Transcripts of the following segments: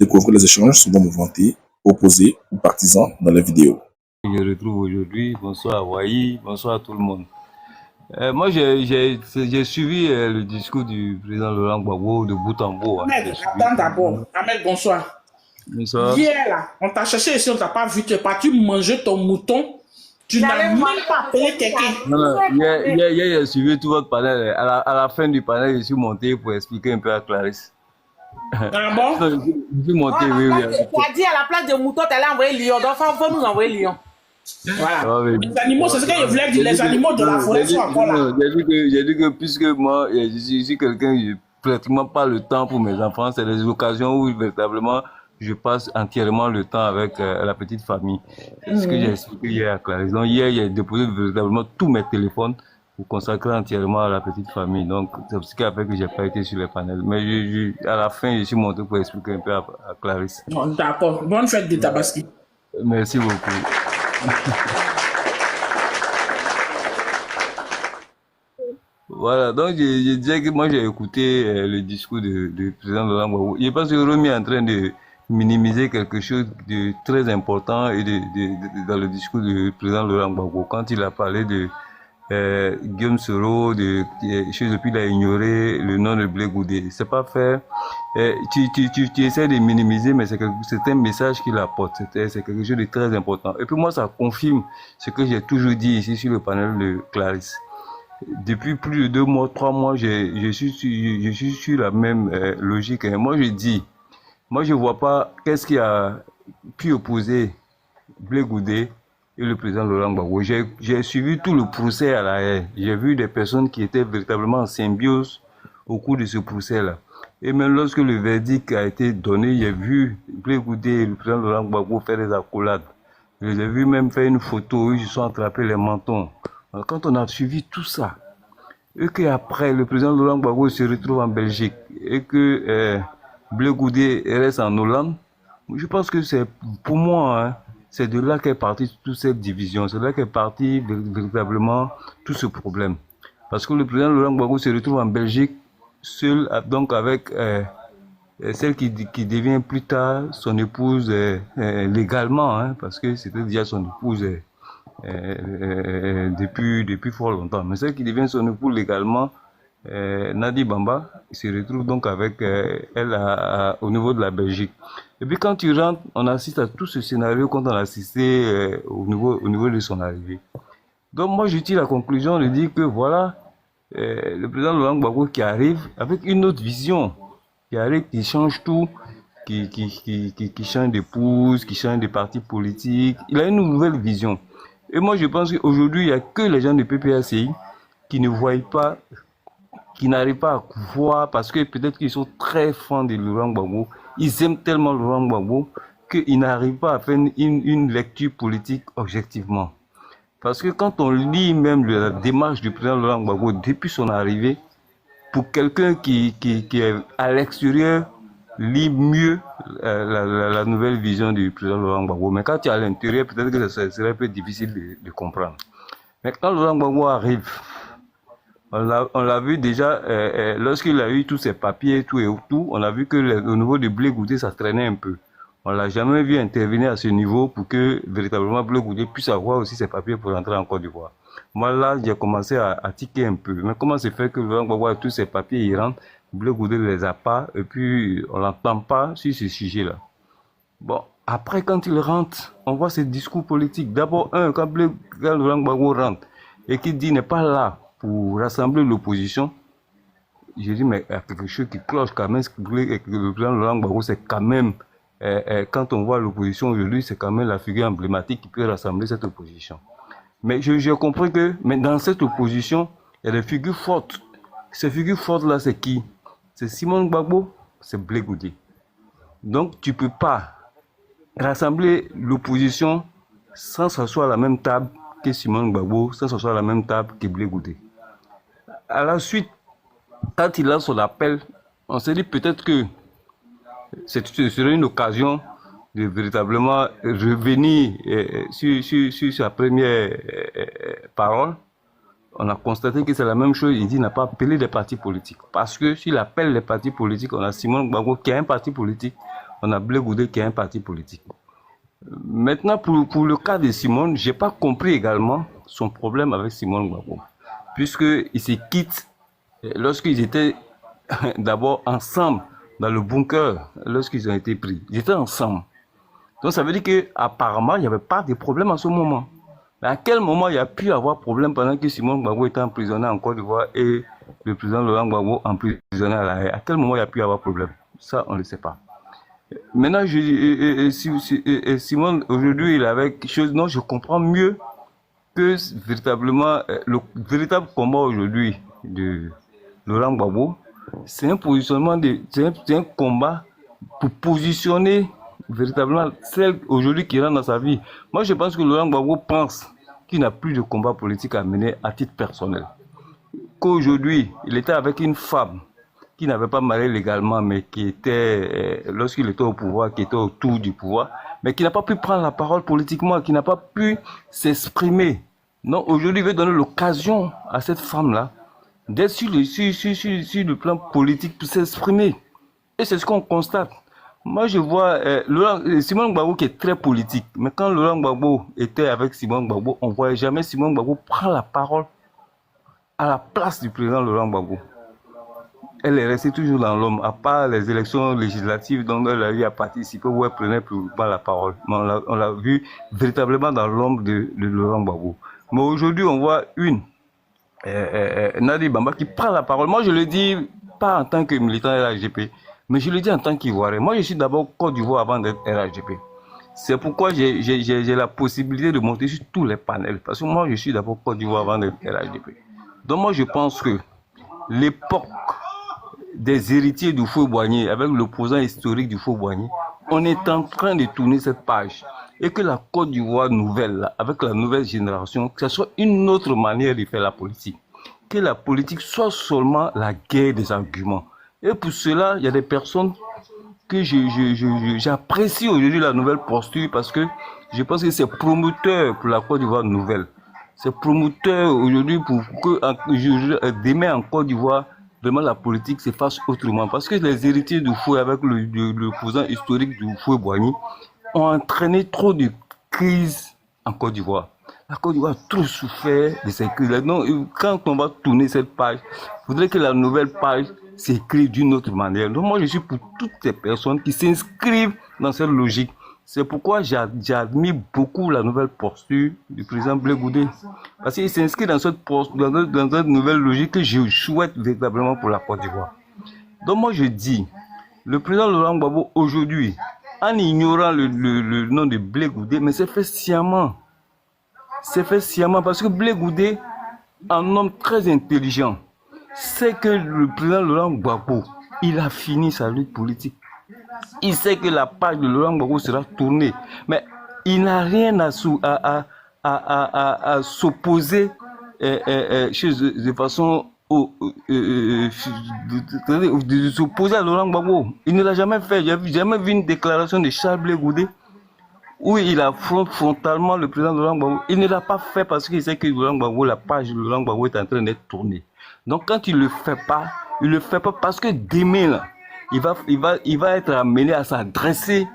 découvrir les échanges souvent mouvementés, opposés ou partisans dans les vidéos. Je retrouve aujourd'hui. Bonsoir Hawaii, bonsoir à tout le monde. Moi, j'ai suivi le discours du président Laurent Gbagbo de bout en bout. Ahmed, attends d'abord. Ahmed, bonsoir. Bonsoir. Hier, là, on t'a cherché ici, on t'a pas vu. Tu es parti manger ton mouton. Tu n'as même pas appelé quelqu'un. Non, hier, j'ai suivi tout votre panel. À la fin du panel, je suis monté pour expliquer un peu à Clarisse. Ah bon? Je suis monté, oui. Tu as dit à la place de mouton, tu allais envoyer lion. Donc, il faut nous envoyer lion. Voilà. Ah, oui. Les animaux, c'est ce que je voulais dire. Les animaux de la forêt sont encore là. J'ai dit que puisque moi, je suis quelqu'un, je n'ai pratiquement pas le temps pour mes enfants. C'est des occasions où véritablement je passe entièrement le temps avec la petite famille. C'est ce que j'ai expliqué hier à Clarisse. Donc hier, j'ai déposé véritablement tous mes téléphones pour consacrer entièrement à la petite famille. Donc c'est ce qui a fait que je n'ai pas été sur les panels. Mais à la fin, je suis monté pour expliquer un peu à Clarisse. D'accord. Bonne fête de Tabaski. Merci beaucoup. Voilà, donc je disais que moi j'ai écouté le discours du président Laurent Gbagbo. Je pense que Romy est en train de minimiser quelque chose de très important et dans le discours du président Laurent Gbagbo. Quand il a parlé de Guillaume Soro, de choses depuis il a ignoré le nom de Blé Goudé. C'est pas fait. Tu essaies de minimiser, mais c'est un message qu'il apporte. C'est quelque chose de très important. Et puis moi, ça confirme ce que j'ai toujours dit ici sur le panel de Clarisse. Depuis plus de 2 mois, 3 mois, je suis sur la même logique. Moi, je vois pas qu'est-ce qui a pu opposer Blé Goudé et le président Laurent Gbagbo. J'ai suivi tout le procès à la haie. J'ai vu des personnes qui étaient véritablement en symbiose au cours de ce procès-là. Et même lorsque le verdict a été donné, j'ai vu Blé Goudé et le président Laurent Gbagbo faire des accolades. Je les ai vus même faire une photo où ils se sont attrapés les mentons. Alors, quand on a suivi tout ça, et qu'après le président Laurent Gbagbo se retrouve en Belgique et que Blé Goudé reste en Hollande, je pense que c'est pour moi, hein, c'est de là qu'est partie toute cette division, c'est de là qu'est parti véritablement tout ce problème. Parce que le président Laurent Gbagbo se retrouve en Belgique seul, donc avec celle qui devient plus tard son épouse légalement, hein, parce que c'était déjà son épouse depuis fort longtemps. Mais celle qui devient son épouse légalement, Nadi Bamba, se retrouve donc avec elle au niveau de la Belgique. Et puis quand tu rentres, on assiste à tout ce scénario quand on a assisté au niveau de son arrivée. Donc moi je tire la conclusion de dire que voilà, le président Laurent Gbagbo qui arrive avec une autre vision, qui arrive, qui change tout, qui change d'épouse, qui change de parti politique. Il a une nouvelle vision. Et moi je pense qu'aujourd'hui il n'y a que les gens de PPACI qui ne voient pas, qui n'arrivent pas à voir, parce que peut-être qu'ils sont très fans de Laurent Gbagbo, ils aiment tellement Laurent Gbagbo qu'ils n'arrivent pas à faire une lecture politique objectivement. Parce que quand on lit même la démarche du président Laurent Gbagbo depuis son arrivée, pour quelqu'un qui est à l'extérieur, lit mieux la nouvelle vision du président Laurent Gbagbo. Mais quand tu es à l'intérieur, peut-être que ça serait un peu difficile de comprendre. Mais quand Laurent Gbagbo arrive, on l'a vu déjà, lorsqu'il a eu tous ses papiers, tout et tout, on a vu que au niveau de Blé Goudé, ça traînait un peu. On l'a jamais vu intervenir à ce niveau pour que véritablement Blé Goudé puisse avoir aussi ses papiers pour rentrer en Côte d'Ivoire. Moi là, j'ai commencé à tiquer un peu. Mais comment se fait que Laurent Gbagbo a tous ses papiers, il rentre, Blé Goudé ne les a pas, et puis on l'entend pas sur ce sujet-là. Bon, après quand il rentre, on voit ses discours politiques. D'abord, quand Laurent Gbagbo rentre et qu'il dit n'est pas là pour rassembler l'opposition, je dis mais il y a quelque chose qui cloche quand même. Le président Laurent Gbagbo, c'est quand même, quand on voit l'opposition aujourd'hui, c'est quand même la figure emblématique qui peut rassembler cette opposition. Mais je comprends que dans cette opposition, il y a des figures fortes. Ces figures fortes-là, c'est qui? C'est Simone Gbagbo, c'est Blé Goudé. Donc tu ne peux pas rassembler l'opposition sans s'asseoir à la même table que Simone Gbagbo, sans s'asseoir à la même table que Blé Goudé. À la suite, quand il a son appel, on s'est dit peut-être que ce serait une occasion de véritablement revenir sur sa première parole. On a constaté que c'est la même chose. Il dit qu'il n'a pas appelé des partis politiques. Parce que s'il appelle les partis politiques, on a Simone Gbagbo qui a un parti politique. on a Blé Goudé qui est un parti politique. Maintenant, pour le cas de Simone, j'ai pas compris également son problème avec Simone Gbagbo, puisqu'ils se quittent lorsqu'ils étaient d'abord ensemble dans le bunker, lorsqu'ils ont été pris. Ils étaient ensemble. Donc ça veut dire qu'apparemment, il n'y avait pas de problème à ce moment. Mais à quel moment il y a pu avoir problème pendant que Simone Gbagbo était emprisonné en Côte d'Ivoire et le président Laurent Gbagbo emprisonné à La Haye? À quel moment il y a pu avoir problème? Ça, on ne le sait pas. Maintenant, Simone, aujourd'hui, il est avec quelque chose. Non, je comprends mieux que véritablement, le véritable combat aujourd'hui de Laurent Gbagbo, c'est un positionnement, c'est un combat pour positionner véritablement celle aujourd'hui qui rentre dans sa vie. Moi, je pense que Laurent Gbagbo pense qu'il n'a plus de combat politique à mener à titre personnel. Qu'aujourd'hui, il était avec une femme qui n'avait pas marié légalement, mais qui était, lorsqu'il était au pouvoir, qui était autour du pouvoir, mais qui n'a pas pu prendre la parole politiquement, qui n'a pas pu s'exprimer. Non, aujourd'hui, il veut donner l'occasion à cette femme-là d'être sur le plan politique pour s'exprimer. Et c'est ce qu'on constate. Moi, je vois Simone Gbagbo qui est très politique, mais quand Laurent Gbagbo était avec Simone Gbagbo, on ne voyait jamais Simone Gbagbo prendre la parole à la place du président Laurent Gbagbo. Elle est restée toujours dans l'ombre, à part les élections législatives dont elle a eu à participer, où elle prenait plus la parole. Mais on l'a vu véritablement dans l'ombre de Laurent Gbagbo. Mais aujourd'hui, on voit une Nadi Bamba qui prend la parole. Moi, je le dis pas en tant que militant RHDP, mais je le dis en tant qu'Ivoirien. Moi, je suis d'abord Côte d'Ivoire avant d'être RHDP. C'est pourquoi j'ai la possibilité de monter sur tous les panels. Parce que moi, je suis d'abord Côte d'Ivoire avant d'être RHDP. Donc moi, je pense que l'époque des héritiers du Houphouët-Boigny, avec l'opposant historique du Houphouët-Boigny, on est en train de tourner cette page. Et que la Côte d'Ivoire nouvelle, là, avec la nouvelle génération, que ce soit une autre manière de faire la politique. Que la politique soit seulement la guerre des arguments. Et pour cela, il y a des personnes que j'apprécie aujourd'hui la nouvelle posture, parce que je pense que c'est promoteur pour la Côte d'Ivoire nouvelle. C'est promoteur aujourd'hui pour que demain en Côte d'Ivoire, vraiment la politique se fasse autrement. Parce que les héritiers du Fouet, avec le cousin historique du Houphouët-Boigny, ont entraîné trop de crises en Côte d'Ivoire. La Côte d'Ivoire a trop souffert de ces crises. Donc, quand on va tourner cette page, il faudrait que la nouvelle page s'écrive d'une autre manière. Donc moi, je suis pour toutes ces personnes qui s'inscrivent dans cette logique. C'est pourquoi j'admire beaucoup la nouvelle posture du président Blé Goudé. Parce qu'il s'inscrit dans cette nouvelle logique que je souhaite véritablement pour la Côte d'Ivoire. Donc moi, je dis, le président Laurent Gbagbo aujourd'hui, en ignorant le nom de Blé Goudé, mais c'est fait sciemment. C'est fait sciemment parce que Blé Goudé, un homme très intelligent, sait que le président Laurent Gbagbo, il a fini sa lutte politique. Il sait que la page de Laurent Gbagbo sera tournée. Mais il n'a rien à s'opposer de façon de s'opposer à Laurent Gbagbo. Il ne l'a jamais fait. Je n'ai jamais vu une déclaration de Charles Blé Goudé où il affronte frontalement le président Laurent Gbagbo. Il ne l'a pas fait parce qu'il sait que Laurent Gbagbo, la page de Laurent Gbagbo est en train d'être tournée. Donc quand il ne le fait pas, il ne le fait pas parce que demain, là, il va être amené à s'adresser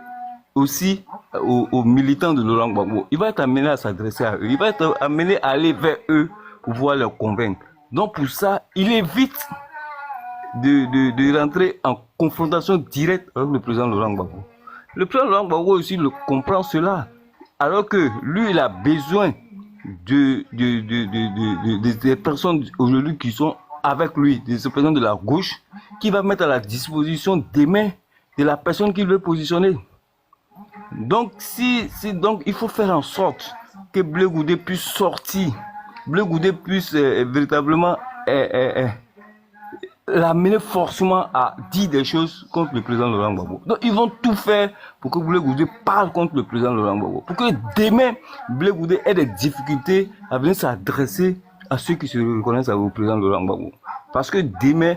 aussi aux militants de Laurent Gbagbo. Il va être amené à s'adresser à eux. Il va être amené à aller vers eux pour pouvoir les convaincre. Donc pour ça, il évite de rentrer en confrontation directe avec le président Laurent Gbagbo. Le président Laurent Gbagbo aussi le comprend cela. Alors que lui, il a besoin des personnes aujourd'hui qui sont avec lui, des personnes de la gauche, qui va mettre à la disposition des mains de la personne qu'il veut positionner. Donc, donc il faut faire en sorte que Blé Goudé puisse sortir, Blé Goudé puisse véritablement l'amener forcément à dire des choses contre le président Laurent Gbagbo. Donc, ils vont tout faire pour que Blé Goudé parle contre le président Laurent Gbagbo. Pour que demain, Blé Goudé ait des difficultés à venir s'adresser à ceux qui se reconnaissent au président Laurent Gbagbo. Parce que demain,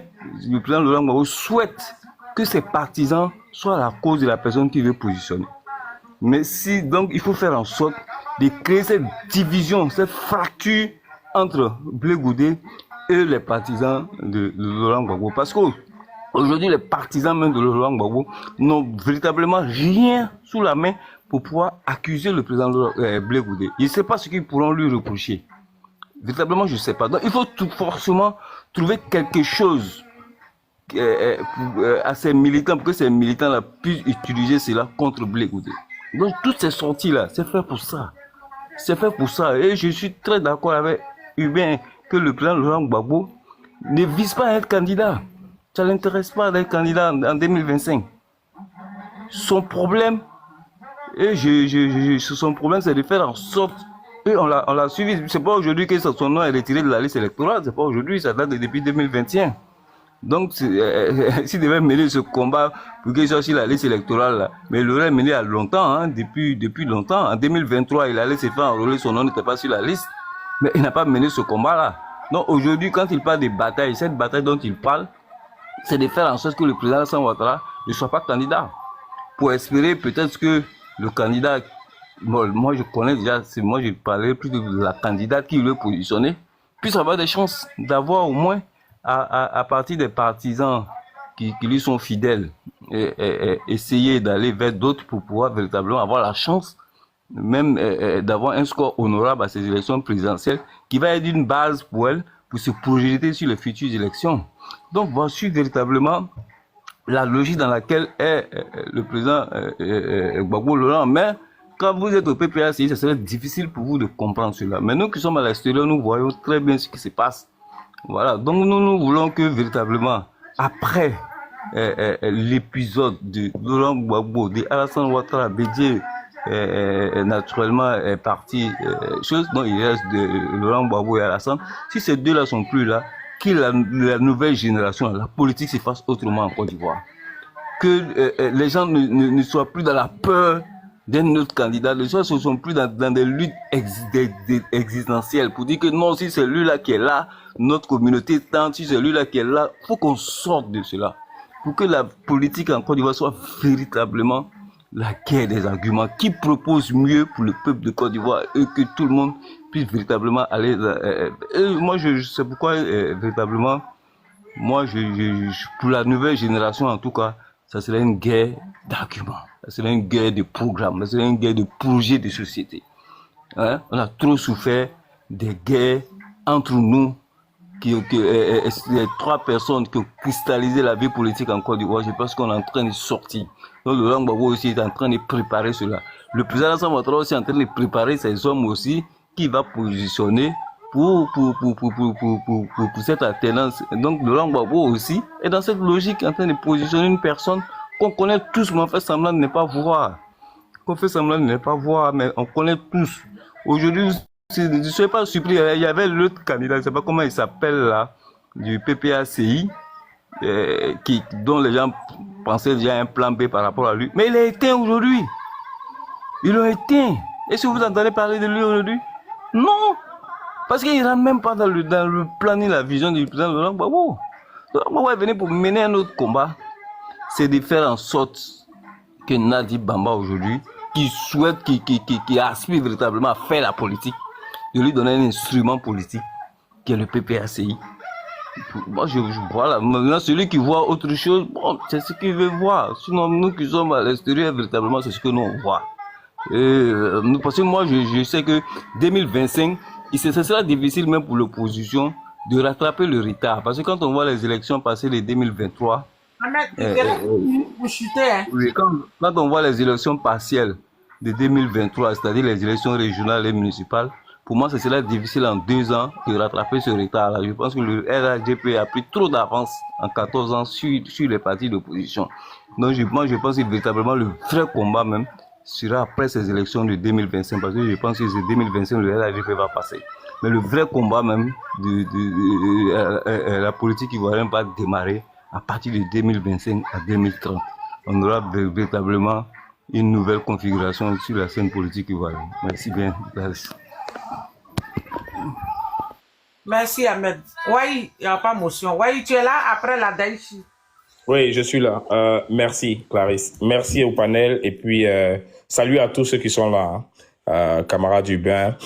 le président Laurent Gbagbo souhaite que ses partisans soient à la cause de la personne qu'il veut positionner. Mais donc, il faut faire en sorte de créer cette division, cette fracture entre Blé Goudé et les partisans de Laurent Gbagbo. Parce que Aujourd'hui, les partisans même de Laurent Gbagbo n'ont véritablement rien sous la main pour pouvoir accuser le président Blé Goudé. Je ne sais pas ce qu'ils pourront lui reprocher. Véritablement, je ne sais pas. Donc, il faut forcément trouver quelque chose à ces militants, pour que ces militants-là puissent utiliser cela contre Blé Goudé. Donc, toutes ces sorties-là, c'est fait pour ça. C'est fait pour ça. Et je suis très d'accord avec Hubert que le président Laurent Gbagbo ne vise pas à être candidat. Ça ne l'intéresse pas d'être candidat en 2025. Son problème, son problème, c'est de faire en sorte. Et on l'a suivi. C'est pas aujourd'hui que son nom est retiré de la liste électorale. C'est pas aujourd'hui, ça date depuis 2021. Donc, s'il devait mener ce combat pour qu'il soit sur la liste électorale, là, mais il l'aurait mené à longtemps, hein, depuis longtemps. En 2023, il allait se faire enrôler, son nom n'était pas sur la liste. Mais il n'a pas mené ce combat-là. Donc, aujourd'hui, quand il parle de bataille, cette bataille dont il parle, c'est de faire en sorte que le président Alassane Ouattara ne soit pas candidat. Pour espérer peut-être que le candidat, moi je connais déjà, moi je parlais plus de la candidate qui veut positionner, puisse avoir des chances d'avoir au moins, à partir des partisans qui lui sont fidèles, et essayer d'aller vers d'autres pour pouvoir véritablement avoir la chance, même d'avoir un score honorable à ces élections présidentielles, qui va être une base pour elle, pour se projeter sur les futures élections. Donc, voici véritablement la logique dans laquelle est le président Gbagbo Laurent. Mais quand vous êtes au PPACI, ça serait difficile pour vous de comprendre cela. Mais nous qui sommes à l'extérieur, nous voyons très bien ce qui se passe. Voilà. Donc, nous voulons que véritablement, après l'épisode de Laurent Gbagbo, de Alassane Ouattara, Bédié, naturellement est parti, chose dont il reste de Laurent Gbagbo et Alassane. Si ces deux-là sont plus là, que la nouvelle génération, la politique se fasse autrement en Côte d'Ivoire. Que les gens ne soient plus dans la peur d'un autre candidat, les gens ne sont plus dans des luttes existentielles pour dire que non, si c'est lui-là qui est là, notre communauté tente, si c'est lui-là qui est là, il faut qu'on sorte de cela. Pour que la politique en Côte d'Ivoire soit véritablement la guerre des arguments, qui propose mieux pour le peuple de Côte d'Ivoire et que tout le monde puisse véritablement aller. Moi, c'est pourquoi véritablement, moi, pour la nouvelle génération en tout cas, ça serait une guerre d'arguments, ça serait une guerre de programmes, ça serait une guerre de projets de société. Hein? On a trop souffert des guerres entre nous, les trois personnes qui ont cristallisé la vie politique en Côte d'Ivoire. Je pense qu'on est en train de sortir. Donc le Laurent Gbagbo aussi est en train de préparer cela. Le président Alassane Ouattara aussi est en train de préparer ces hommes aussi qui va positionner pour cette alternance. Donc le Laurent Gbagbo aussi est dans cette logique en train de positionner une personne qu'on connaît tous, mais on fait semblant de ne pas voir. Qu'on fait semblant de ne pas voir, mais on connaît tous. Aujourd'hui, je ne suis pas surpris, il y avait l'autre candidat, je ne sais pas comment il s'appelle là, du PPACI, dont les gens pensaient déjà à un plan B par rapport à lui. Mais il est éteint aujourd'hui. Ils l'ont éteint. Est-ce que vous entendez parler de lui aujourd'hui? Non. Parce qu'il ne rentre même pas dans le plan ni la vision du président Laurent Gbagbo. Laurent Gbagbo est venu pour mener un autre combat. C'est de faire en sorte que Nadi Bamba aujourd'hui, qui souhaite, qui aspire véritablement à faire la politique, de lui donner un instrument politique qui est le PPACI. Moi, voilà. Maintenant, celui qui voit autre chose, bon, c'est ce qu'il veut voir. Sinon, nous qui sommes à l'extérieur, véritablement, c'est ce que nous on voit. Parce que moi, je sais que 2025, ce sera difficile même pour l'opposition de rattraper le retard. Parce que quand on voit les élections passées de 2023, quand on voit les élections partielles de 2023, c'est-à-dire les élections régionales et municipales, pour moi, ce sera difficile en 2 ans de rattraper ce retard-là. Je pense que le RHDP a pris trop d'avance en 14 ans sur les partis d'opposition. Donc, moi, je pense que véritablement le vrai combat même sera après ces élections de 2025, parce que je pense que c'est 2025 le RHDP va passer. Mais le vrai combat même la politique ivoirienne va démarrer à partir de 2025 à 2030. On aura véritablement une nouvelle configuration sur la scène politique ivoirienne. Merci bien. Merci Ahmed. Oui, il n'y a pas motion. Oui, tu es là après la Daïchi. Oui, je suis là. Merci Clarisse. Merci au panel et puis salut à tous ceux qui sont là, camarades Hubert.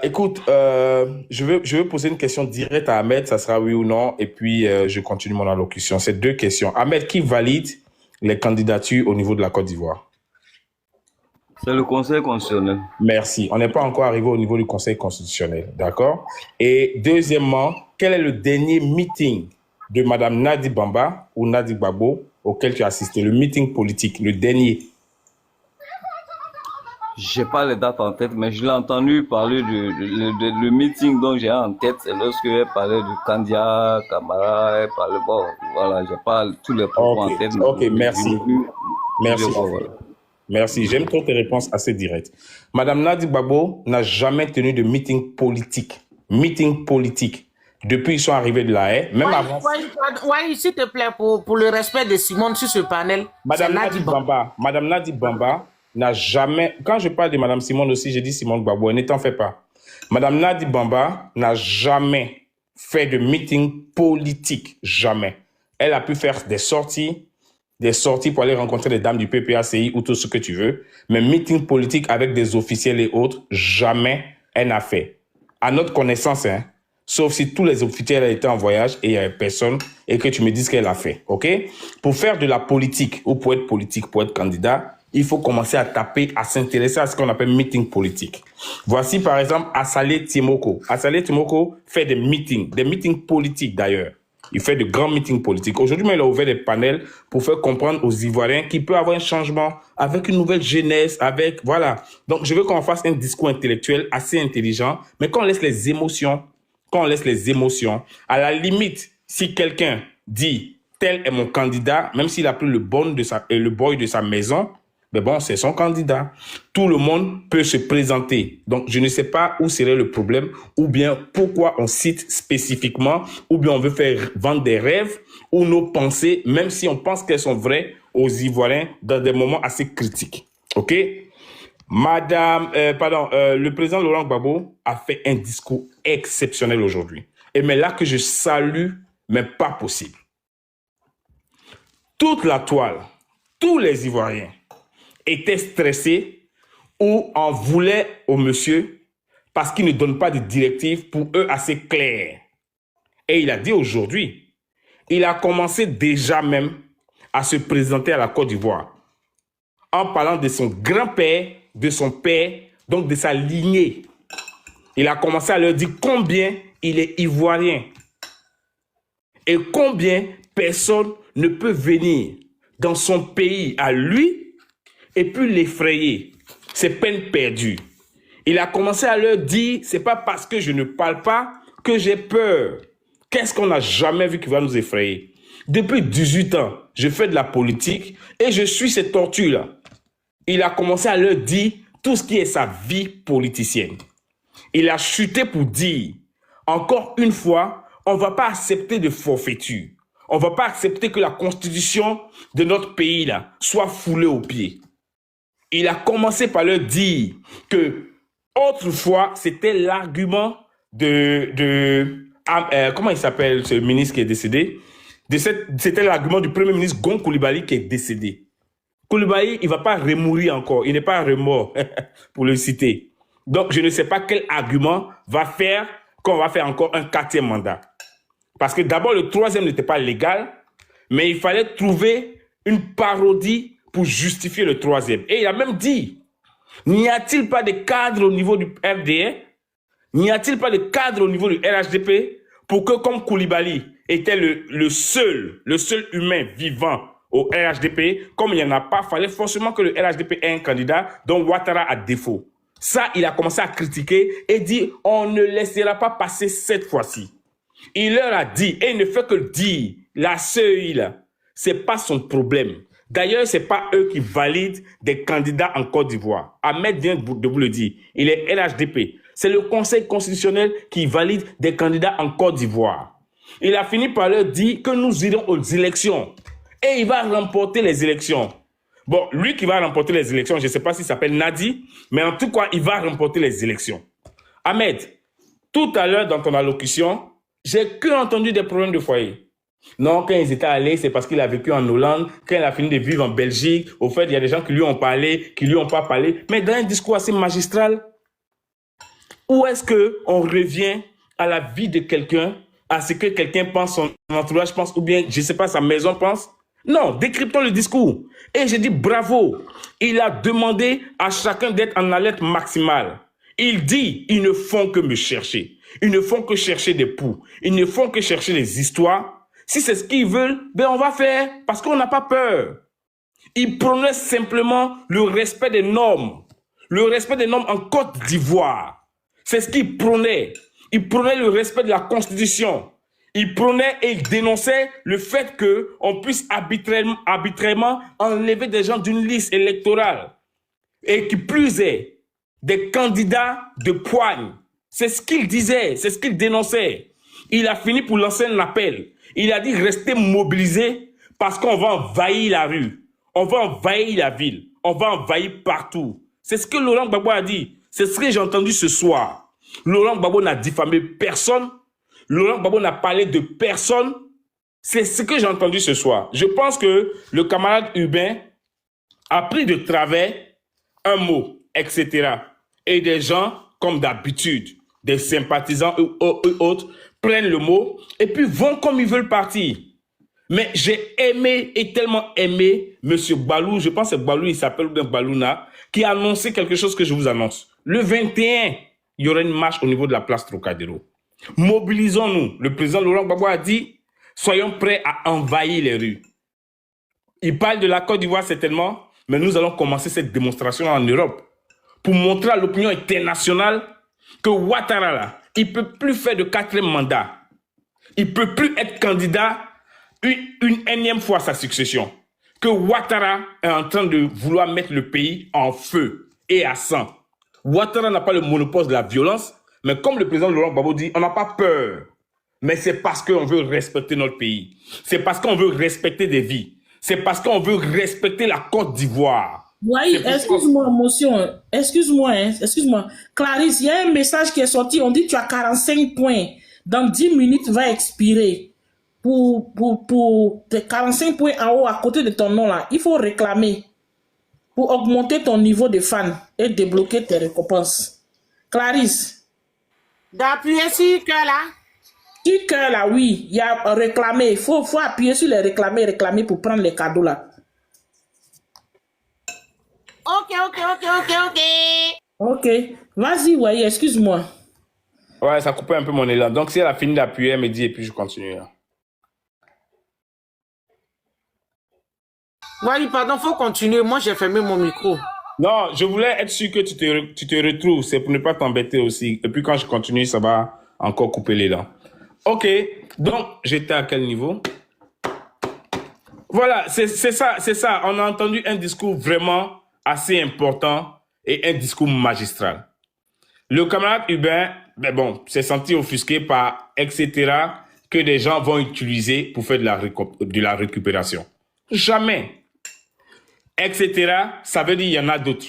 Écoute, je veux poser une question directe à Ahmed, ça sera oui ou non, et puis je continue mon allocution. C'est 2 questions. Ahmed, qui valide les candidatures au niveau de la Côte d'Ivoire? C'est le Conseil constitutionnel. Merci. On n'est pas encore arrivé au niveau du Conseil constitutionnel, d'accord? Et deuxièmement, quel est le dernier meeting de Madame Nadi Bamba ou Nadi Gbagbo auquel tu as assisté? Le meeting politique, le dernier. J'ai pas les dates en tête, mais je l'ai entendu parler le meeting dont j'ai en tête, c'est lorsque elle parlait de Kandia, Camara, elle parlait, bon, voilà, j'ai pas tous les propos en tête. Ok, merci. Merci. Voilà. Merci. J'aime trop tes réponses assez directes. Madame Nadi Gbagbo n'a jamais tenu de meeting politique. Meeting politique. Depuis qu'ils sont arrivés de la haie, même avant. Oui, s'il te plaît, pour le respect de Simone sur ce panel. Madame Nadi Bamba n'a jamais, quand je parle de Madame Simone aussi, j'ai dit Simone Gbagbo, ne t'en fais pas. Madame Nadi Bamba n'a jamais fait de meeting politique. Jamais. Elle a pu faire des sorties pour aller rencontrer les dames du PPACI ou tout ce que tu veux. Mais meeting politique avec des officiels et autres, jamais elle n'a fait. À notre connaissance, hein. Sauf si tous les officiels étaient en voyage et il n'y avait personne et que tu me dises qu'elle a fait. OK? Pour faire de la politique ou pour être politique, pour être candidat, il faut commencer à taper, à s'intéresser à ce qu'on appelle meeting politique. Voici par exemple Assalé Timoko. Assalé Timoko fait des meetings politiques d'ailleurs. Il fait de grands meetings politiques. Aujourd'hui, il a ouvert des panels pour faire comprendre aux Ivoiriens qu'il peut avoir un changement avec une nouvelle jeunesse, avec, voilà. Donc, je veux qu'on fasse un discours intellectuel assez intelligent, mais qu'on laisse les émotions, à la limite, si quelqu'un dit, tel est mon candidat, même s'il a pris le boy de sa maison, mais bon, c'est son candidat. Tout le monde peut se présenter. Donc, je ne sais pas où serait le problème, ou bien pourquoi on cite spécifiquement, ou bien on veut faire vendre des rêves, ou nos pensées, même si on pense qu'elles sont vraies, aux Ivoiriens dans des moments assez critiques. OK? Le président Laurent Gbagbo a fait un discours exceptionnel aujourd'hui. Et mais là que je salue, mais pas possible. Toute la toile, tous les Ivoiriens étaient stressés ou en voulaient au monsieur parce qu'il ne donne pas de directives pour eux assez claires. Et il a dit aujourd'hui, il a commencé déjà même à se présenter à la Côte d'Ivoire en parlant de son grand-père, de son père, donc de sa lignée. Il a commencé à leur dire combien il est ivoirien et combien personne ne peut venir dans son pays à lui et puis l'effrayer. C'est peine perdue. Il a commencé à leur dire, c'est pas parce que je ne parle pas que j'ai peur. Qu'est-ce qu'on n'a jamais vu qui va nous effrayer? Depuis 18 ans, je fais de la politique et je suis ces tortures-là. Il a commencé à leur dire tout ce qui est sa vie politicienne. Il a chuté pour dire, encore une fois, on ne va pas accepter de forfaiture. On ne va pas accepter que la constitution de notre pays là soit foulée aux pieds. Il a commencé par leur dire que autrefois, c'était l'argument comment il s'appelle ce ministre qui est décédé? C'était l'argument du premier ministre Gon Coulibaly qui est décédé. Coulibaly, il ne va pas remourir encore. Il n'est pas remort, pour le citer. Donc, je ne sais pas quel argument va faire qu'on va faire encore un 4e mandat. Parce que d'abord, le 3e n'était pas légal, mais il fallait trouver une parodie pour justifier le 3e. Et il a même dit, n'y a-t-il pas de cadre au niveau du RDA? N'y a-t-il pas de cadre au niveau du RHDP pour que, comme Coulibaly était le seul humain vivant au RHDP, comme il n'y en a pas, il fallait forcément que le RHDP ait un candidat dont Ouattara a défaut. Ça, il a commencé à critiquer et dit, on ne laissera pas passer cette fois-ci. Il leur a dit, et il ne fait que le dire, la seuil là, c'est pas son problème. D'ailleurs, c'est pas eux qui valident des candidats en Côte d'Ivoire. Ahmed vient de vous le dire, il est RHDP. C'est le Conseil constitutionnel qui valide des candidats en Côte d'Ivoire. Il a fini par leur dire que nous irons aux élections. Et il va remporter les élections. Bon, lui qui va remporter les élections, je ne sais pas s'il s'appelle Nadi, mais en tout cas, il va remporter les élections. Ahmed, tout à l'heure dans ton allocution, j'ai que entendu des problèmes de foyer. Non, quand ils étaient allés, c'est parce qu'il a vécu en Hollande, quand il a fini de vivre en Belgique. Au fait, il y a des gens qui lui ont parlé, qui lui ont pas parlé. Mais dans un discours assez magistral, Ou est-ce qu'on revient à la vie de quelqu'un, à ce que quelqu'un pense, son entourage pense, ou bien, je ne sais pas, sa maison pense? Non, décryptons le discours. Et je dis bravo. Il a demandé à chacun d'être en alerte maximale. Il dit, ils ne font que me chercher. Ils ne font que chercher des poux. Ils ne font que chercher des histoires. Si c'est ce qu'ils veulent, ben on va faire parce qu'on n'a pas peur. Il prônait simplement le respect des normes. Le respect des normes en Côte d'Ivoire. C'est ce qu'il prônait. Il prônait le respect de la Constitution. Il prônait et il dénonçait le fait qu'on puisse arbitrairement enlever des gens d'une liste électorale. Et qui plus est, des candidats de poigne. C'est ce qu'il disait, c'est ce qu'il dénonçait. Il a fini pour lancer un appel. Il a dit restez mobilisés parce qu'on va envahir la rue. On va envahir la ville. On va envahir partout. C'est ce que Laurent Gbagbo a dit. C'est ce que j'ai entendu ce soir. Laurent Gbagbo n'a diffamé personne. Laurent Gbagbo n'a parlé de personne. C'est ce que j'ai entendu ce soir. Je pense que le camarade Hubin a pris de travers un mot, etc. Et des gens, comme d'habitude, des sympathisants ou autres, prennent le mot et puis vont comme ils veulent partir. Mais j'ai aimé et tellement aimé M. Balou, je pense que Balou, il s'appelle bien Balouna, qui a annoncé quelque chose que je vous annonce. Le 21, il y aura une marche au niveau de la place Trocadéro. Mobilisons-nous. Le président Laurent Gbagbo a dit, soyons prêts à envahir les rues. Il parle de la Côte d'Ivoire certainement, mais nous allons commencer cette démonstration en Europe pour montrer à l'opinion internationale que Ouattara, là, il ne peut plus faire de 4e mandat. Il ne peut plus être candidat une énième fois à sa succession. Que Ouattara est en train de vouloir mettre le pays en feu et à sang. Ouattara n'a pas le monopole de la violence, mais comme le président Laurent Gbagbo dit, on n'a pas peur. Mais c'est parce qu'on veut respecter notre pays. C'est parce qu'on veut respecter des vies. C'est parce qu'on veut respecter la Côte d'Ivoire. Oui, excuse-moi, motion. Excuse-moi, hein, excuse-moi. Clarisse, il y a un message qui est sorti. On dit que tu as 45 points. Dans 10 minutes, va expirer. Pour tes 45 points en haut, à côté de ton nom, là, il faut réclamer pour augmenter ton niveau de fan et débloquer tes récompenses. Clarisse. D'appuyer sur cœur là. Sur cœur là, oui. Il y a réclamer. Il faut appuyer sur les réclamer pour prendre les cadeaux là. Ok. Vas-y, ouais, excuse-moi. Ouais, ça coupait un peu mon élan. Donc, si elle a fini d'appuyer, elle me dit et puis je continue. Oui, pardon, faut continuer. Moi, j'ai fermé mon micro. Non, je voulais être sûr que tu te retrouves. C'est pour ne pas t'embêter aussi. Et puis, quand je continue, ça va encore couper les dents. Ok. Donc, j'étais à quel niveau? Voilà, c'est ça. On a entendu un discours vraiment assez important et un discours magistral. Le camarade Hubin, ben bon, s'est senti offusqué par etc. que des gens vont utiliser pour faire de la récupération. Jamais. Etc. Ça veut dire qu'il y en a d'autres.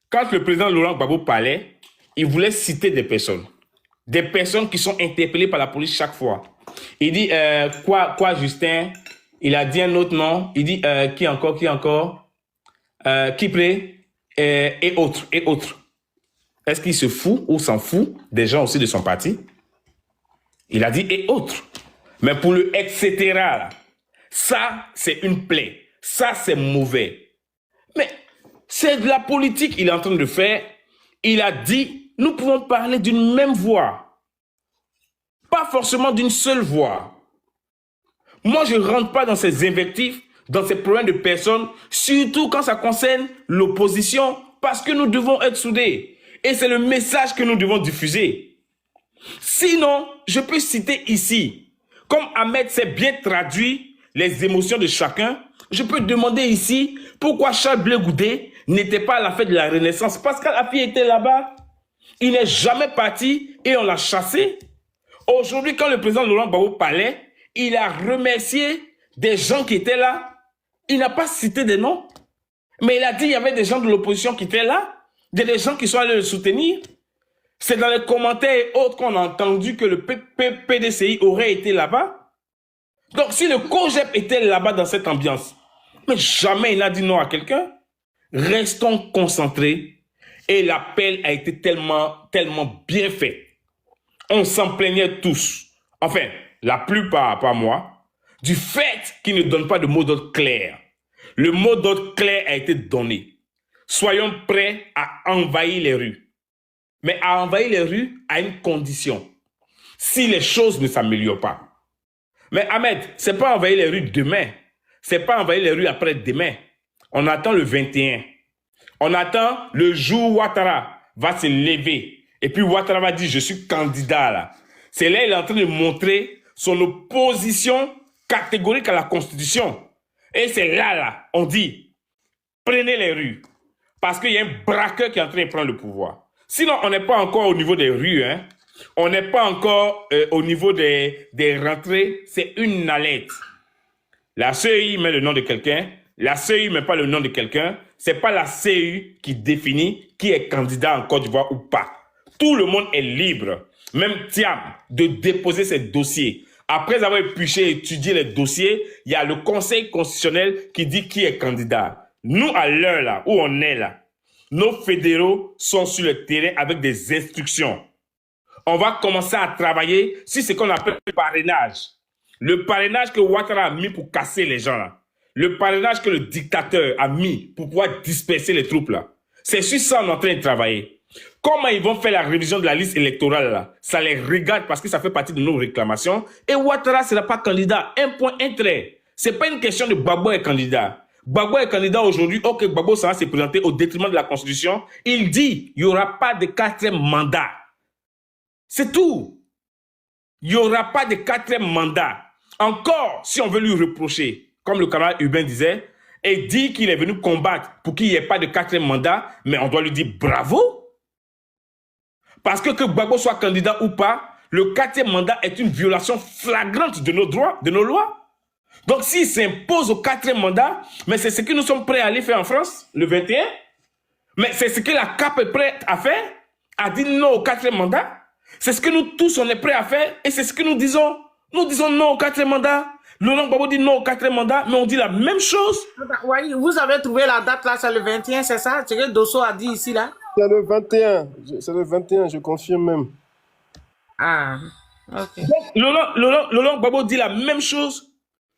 Quand le président Laurent Gbagbo parlait, il voulait citer des personnes. Des personnes qui sont interpellées par la police chaque fois. Il dit, quoi Justin? Il a dit un autre nom. Il dit, qui encore? Kipré et autres. Est-ce qu'il se fout ou s'en fout des gens aussi de son parti? Il a dit et autres. Mais pour le etc. là, ça, c'est une plaie. Ça, c'est mauvais. Mais c'est de la politique qu'il est en train de faire. Il a dit, nous pouvons parler d'une même voix. Pas forcément d'une seule voix. Moi, je ne rentre pas dans ces invectives, dans ces problèmes de personnes, surtout quand ça concerne l'opposition, parce que nous devons être soudés. Et c'est le message que nous devons diffuser. Sinon, je peux citer ici, comme Ahmed s'est bien traduit les émotions de chacun, je peux demander ici pourquoi Charles Blé Goudé n'était pas à la fête de la Renaissance. Pascal Affi était là-bas. Il n'est jamais parti et on l'a chassé. Aujourd'hui, quand le président Laurent Gbagbo parlait, il a remercié des gens qui étaient là. Il n'a pas cité des noms. Mais il a dit qu'il y avait des gens de l'opposition qui étaient là. Des gens qui sont allés le soutenir. C'est dans les commentaires et autres qu'on a entendu que le PDCI aurait été là-bas. Donc, si le COGEP était là-bas dans cette ambiance, mais jamais il n'a dit non à quelqu'un. Restons concentrés Et l'appel a été tellement bien fait. On s'en plaignait tous. Enfin, la plupart, pas moi, du fait qu'il ne donne pas de mot d'ordre clair. Le mot d'ordre clair a été donné. Soyons prêts à envahir les rues. Mais à envahir les rues à une condition. Si les choses ne s'améliorent pas. Mais Ahmed, c'est pas envahir les rues demain. C'est pas envahir les rues après-demain. On attend le 21. On attend le jour où Ouattara va se lever. Et puis Ouattara va dire, je suis candidat là. C'est là qu'il est en train de montrer son opposition catégorique à la Constitution. Et c'est là, on dit, prenez les rues. Parce qu'il y a un braqueur qui est en train de prendre le pouvoir. Sinon, on n'est pas encore au niveau des rues. Hein. On n'est pas encore au niveau des rentrées. C'est une nalette. La CEI met le nom de quelqu'un. La CEI ne met pas le nom de quelqu'un. C'est pas la CEI qui définit qui est candidat en Côte d'Ivoire ou pas. Tout le monde est libre, même Thiam, de déposer ses dossiers. Après avoir épluché et étudié les dossiers, il y a le Conseil constitutionnel qui dit qui est candidat. Nous, à l'heure là, où on est là, nos fédéraux sont sur le terrain avec des instructions. On va commencer à travailler sur ce qu'on appelle le parrainage. Le parrainage que Ouattara a mis pour casser les gens là. Le parrainage que le dictateur a mis pour pouvoir disperser les troupes là. C'est sur ça qu'on est en train de travailler. Comment ils vont faire la révision de la liste électorale là? Ça les regarde parce que ça fait partie de nos réclamations. Et Ouattara ne sera pas candidat. Un point, un trait. C'est pas une question de Gbagbo est candidat. Gbagbo est candidat aujourd'hui. Ok, Gbagbo ça va se présenter au détriment de la Constitution. Il dit, il n'y aura pas de 4e mandat. C'est tout. Il n'y aura pas de 4e mandat. Encore, si on veut lui reprocher, comme le camarade Hubin disait, et dit qu'il est venu combattre pour qu'il n'y ait pas de 4e mandat, mais on doit lui dire bravo. Parce que Gbagbo soit candidat ou pas, le 4e mandat est une violation flagrante de nos droits, de nos lois. Donc s'il s'impose au 4e mandat, mais c'est ce que nous sommes prêts à aller faire en France, le 21. Mais c'est ce que la CAP est prête à faire, à dire non au 4e mandat. C'est ce que nous tous, on est prêts à faire, et c'est ce que nous disons. Nous disons non au 4e mandat. Laurent Gbagbo dit non au 4e mandat, mais on dit la même chose. Oui, vous avez trouvé la date là, c'est le 21, c'est ça? C'est ce que Dosso a dit ici là? C'est le 21. C'est le 21, je confirme même. Ah, ok. Donc, Laurent Gbagbo dit la même chose.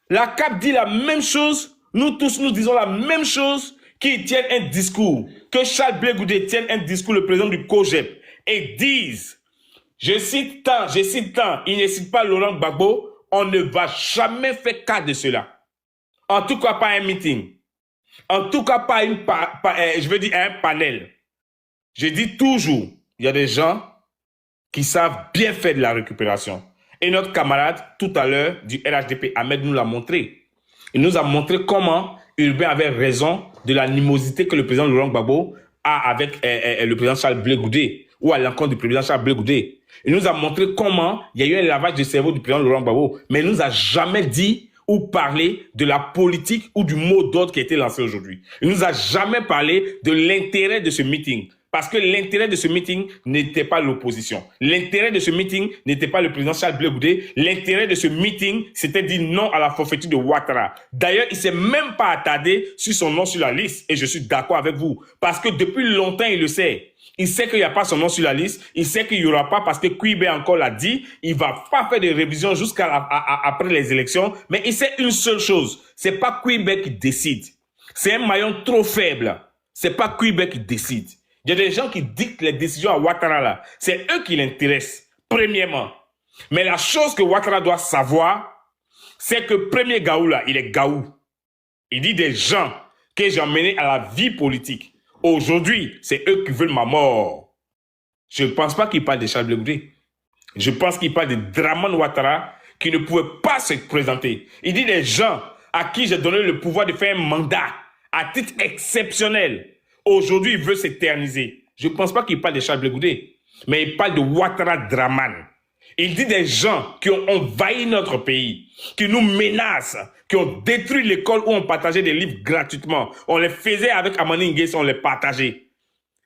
La CAP dit la même chose. Nous tous, nous disons la même chose. Qu'ils tiennent un discours. Que Charles Blé Goudé tienne un discours, le président du COGEP, et disent, je cite tant, il ne cite pas Laurent Gbagbo, on ne va jamais faire cas de cela. En tout cas, pas un meeting. En tout cas, pas un panel. Je dis toujours, il y a des gens qui savent bien faire de la récupération. Et notre camarade, tout à l'heure, du RHDP, Ahmed, nous l'a montré. Il nous a montré comment Urbain avait raison de l'animosité que le président Laurent Gbagbo a avec le président Charles Blé Goudé, ou à l'encontre du président Charles Blé Goudé. Il nous a montré comment il y a eu un lavage de cerveau du président Laurent Gbagbo, mais il nous a jamais dit ou parlé de la politique ou du mot d'ordre qui a été lancé aujourd'hui. Il nous a jamais parlé de l'intérêt de ce meeting. Parce que l'intérêt de ce meeting n'était pas l'opposition. L'intérêt de ce meeting n'était pas le président Charles Blé Goudé. L'intérêt de ce meeting, c'était dire non à la forfaiture de Ouattara. D'ailleurs, il ne s'est même pas attardé sur son nom sur la liste. Et je suis d'accord avec vous. Parce que depuis longtemps, il le sait. Il sait qu'il n'y a pas son nom sur la liste. Il sait qu'il n'y aura pas parce que Quibé encore l'a dit. Il ne va pas faire de révision jusqu'à après les élections. Mais il sait une seule chose. Ce n'est pas Quibé qui décide. C'est un maillon trop faible. Ce n'est pas Quibé qui décide. Il y a des gens qui dictent les décisions à Ouattara là. C'est eux qui l'intéressent, premièrement. Mais la chose que Ouattara doit savoir, c'est que premier Gaou là, il est Gaou. Il dit des gens que j'ai emmenés à la vie politique. Aujourd'hui, c'est eux qui veulent ma mort. Je ne pense pas qu'il parle de Charles Blé Goudé. Je pense qu'il parle de Draman Ouattara qui ne pouvait pas se présenter. Il dit des gens à qui j'ai donné le pouvoir de faire un mandat à titre exceptionnel. Aujourd'hui, il veut s'éterniser. Je ne pense pas qu'il parle de Charles Blé Goudé, mais il parle de Ouattara Draman. Il dit des gens qui ont envahi notre pays, qui nous menacent, qui ont détruit l'école où on partageait des livres gratuitement. On les faisait avec Amani Nguesson, on les partageait.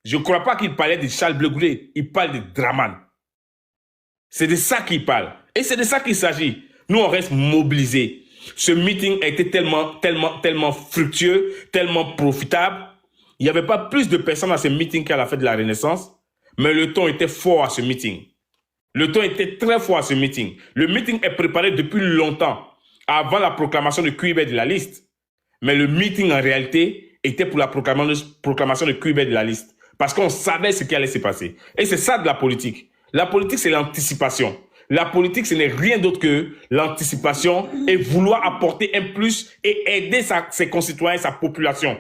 Je ne crois pas qu'il parlait de Charles Blé Goudé, il parle de Draman. C'est de ça qu'il parle. Et c'est de ça qu'il s'agit. Nous, on reste mobilisés. Ce meeting a été tellement fructueux, tellement profitable. Il n'y avait pas plus de personnes à ce meeting qu'à la fête de la Renaissance, mais le ton était fort à ce meeting. Le ton était très fort à ce meeting. Le meeting est préparé depuis longtemps, avant la proclamation de QIB de la liste. Mais le meeting, en réalité, était pour la proclamation de QIB de la liste. Parce qu'on savait ce qui allait se passer. Et c'est ça de la politique. La politique, c'est l'anticipation. La politique, ce n'est rien d'autre que l'anticipation et vouloir apporter un plus et aider ses concitoyens, sa population.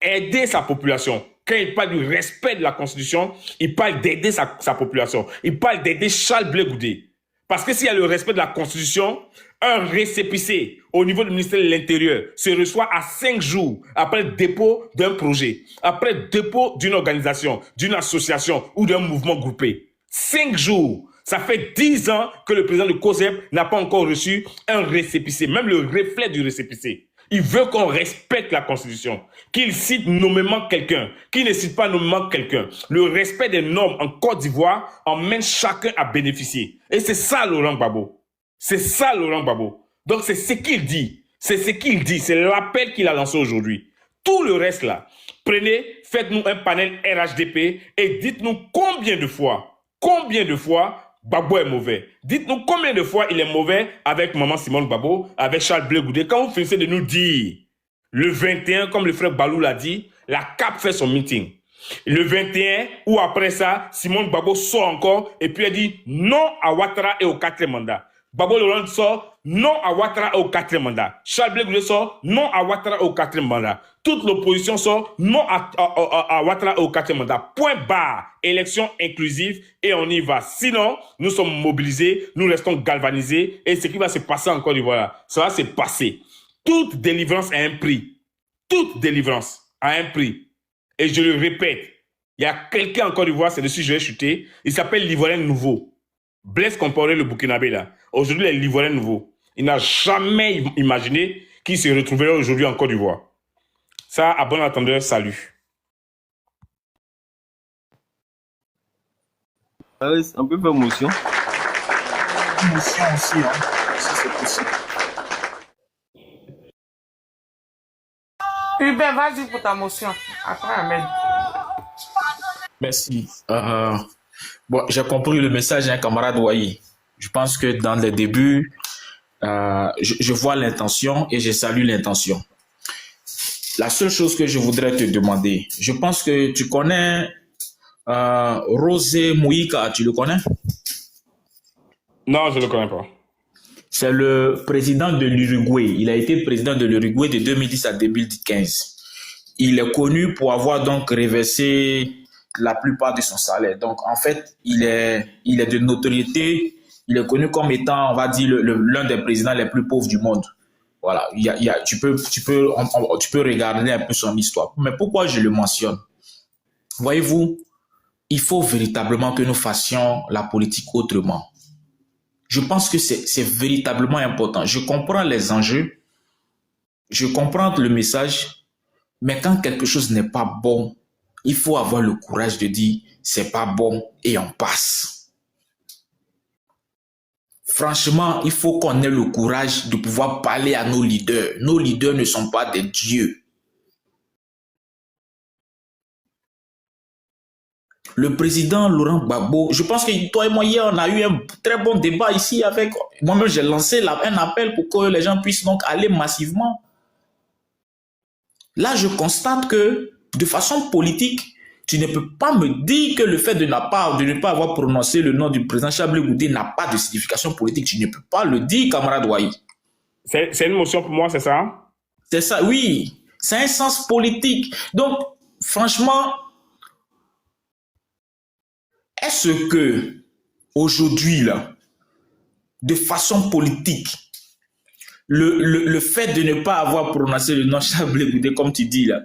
Aider sa population. Quand il parle du respect de la Constitution, il parle d'aider sa population. Il parle d'aider Charles Blé Goudé. Parce que s'il y a le respect de la Constitution, un récépissé au niveau du ministère de l'Intérieur se reçoit à 5 jours après le dépôt d'un projet, après le dépôt d'une organisation, d'une association ou d'un mouvement groupé. 5 jours. Ça fait 10 ans que le président de COSEP n'a pas encore reçu un récépissé, même le reflet du récépissé. Il veut qu'on respecte la Constitution, qu'il cite nommément quelqu'un, qu'il ne cite pas nommément quelqu'un. Le respect des normes en Côte d'Ivoire emmène chacun à bénéficier. Et c'est ça Laurent Gbagbo. C'est ça Laurent Gbagbo. Donc c'est ce qu'il dit. C'est ce qu'il dit. C'est l'appel qu'il a lancé aujourd'hui. Tout le reste là, prenez, faites-nous un panel RHDP et dites-nous combien de fois Gbagbo est mauvais. Dites-nous combien de fois il est mauvais avec Maman Simone Gbagbo, avec Charles Blé Goudé. Quand vous finissez de nous dire, le 21, comme le frère Balou l'a dit, la CAP fait son meeting. Le 21, ou après ça, Simone Gbagbo sort encore et puis elle dit non à Ouattara et au 4e mandat. Gbagbo Laurent sort non à Ouattara et au 4e mandat. Charles Blé Goudé sort non à Ouattara et au 4e mandat. Toute l'opposition sort non à Ouattara et au 4e mandat. Point barre. Élection inclusive et on y va. Sinon, nous sommes mobilisés, nous restons galvanisés et ce qui va se passer en Côte d'Ivoire, ça va se passer. Toute délivrance a un prix. Toute délivrance a un prix. Et je le répète, il y a quelqu'un en Côte d'Ivoire, c'est dessus que je vais chuter, il s'appelle l'Ivoirien Nouveau. Blaise Compaoré, le Burkinabé là. Aujourd'hui, il est l'Ivoirien Nouveau. Il n'a jamais imaginé qu'il se retrouverait aujourd'hui en Côte d'Ivoire. Ça, à bon entendeur, salut. Allez, on peut faire motion. Motion aussi, hein, si c'est possible. Hubert, vas-y pour ta motion. Après, Ahmed. Merci. Bon, j'ai compris le message, hein, camarade Ouahi. Je pense que dans les débuts, je vois l'intention et je salue l'intention. La seule chose que je voudrais te demander, je pense que tu connais José Mujica, tu le connais? Non, je ne le connais pas. C'est le président de l'Uruguay. Il a été président de l'Uruguay de 2010 à 2015. Il est connu pour avoir donc reversé la plupart de son salaire. Donc, en fait, il est de notoriété. Il est connu comme étant, on va dire, l'un des présidents les plus pauvres du monde. Voilà. Tu peux regarder un peu son histoire. Mais pourquoi je le mentionne? Voyez-vous, il faut véritablement que nous fassions la politique autrement. Je pense que c'est véritablement important. Je comprends les enjeux, je comprends le message, mais quand quelque chose n'est pas bon, il faut avoir le courage de dire c'est pas bon et on passe. Franchement, il faut qu'on ait le courage de pouvoir parler à nos leaders. Nos leaders ne sont pas des dieux. Le président Laurent Gbagbo, je pense que toi et moi hier, on a eu un très bon débat ici avec... Moi-même, j'ai lancé un appel pour que les gens puissent donc aller massivement. Là, je constate que, de façon politique, tu ne peux pas me dire que le fait de ne pas avoir prononcé le nom du président Charles Blé Goudé n'a pas de signification politique. Tu ne peux pas le dire, camarade Ouahi. C'est une motion pour moi, c'est ça? C'est ça, oui. C'est un sens politique. Donc, franchement, est-ce que, aujourd'hui, là, de façon politique, le fait de ne pas avoir prononcé le nom Charles Blé Goudé, comme tu dis là,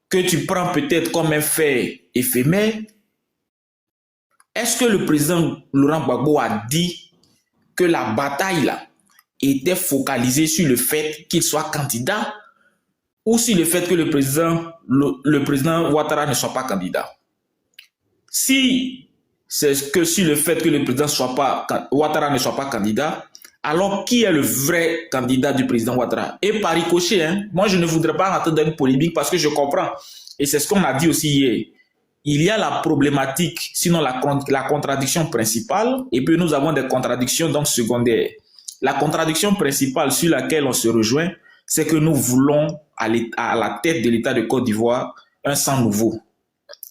que tu prends peut-être comme un fait éphémère, est-ce que le président Laurent Gbagbo a dit que la bataille là était focalisée sur le fait qu'il soit candidat ou sur le fait que le président Ouattara ne soit pas candidat? Si c'est que sur le fait que le président Ouattara ne soit pas candidat, Alors, qui est le vrai candidat du président Ouattara? Et par ricochet, hein, moi, je ne voudrais pas rentrer dans une polémique parce que je comprends. Et c'est ce qu'on a dit aussi hier. Il y a la problématique, sinon la contradiction principale, et puis nous avons des contradictions donc secondaires. La contradiction principale sur laquelle on se rejoint, c'est que nous voulons à la tête de l'État de Côte d'Ivoire un sang nouveau.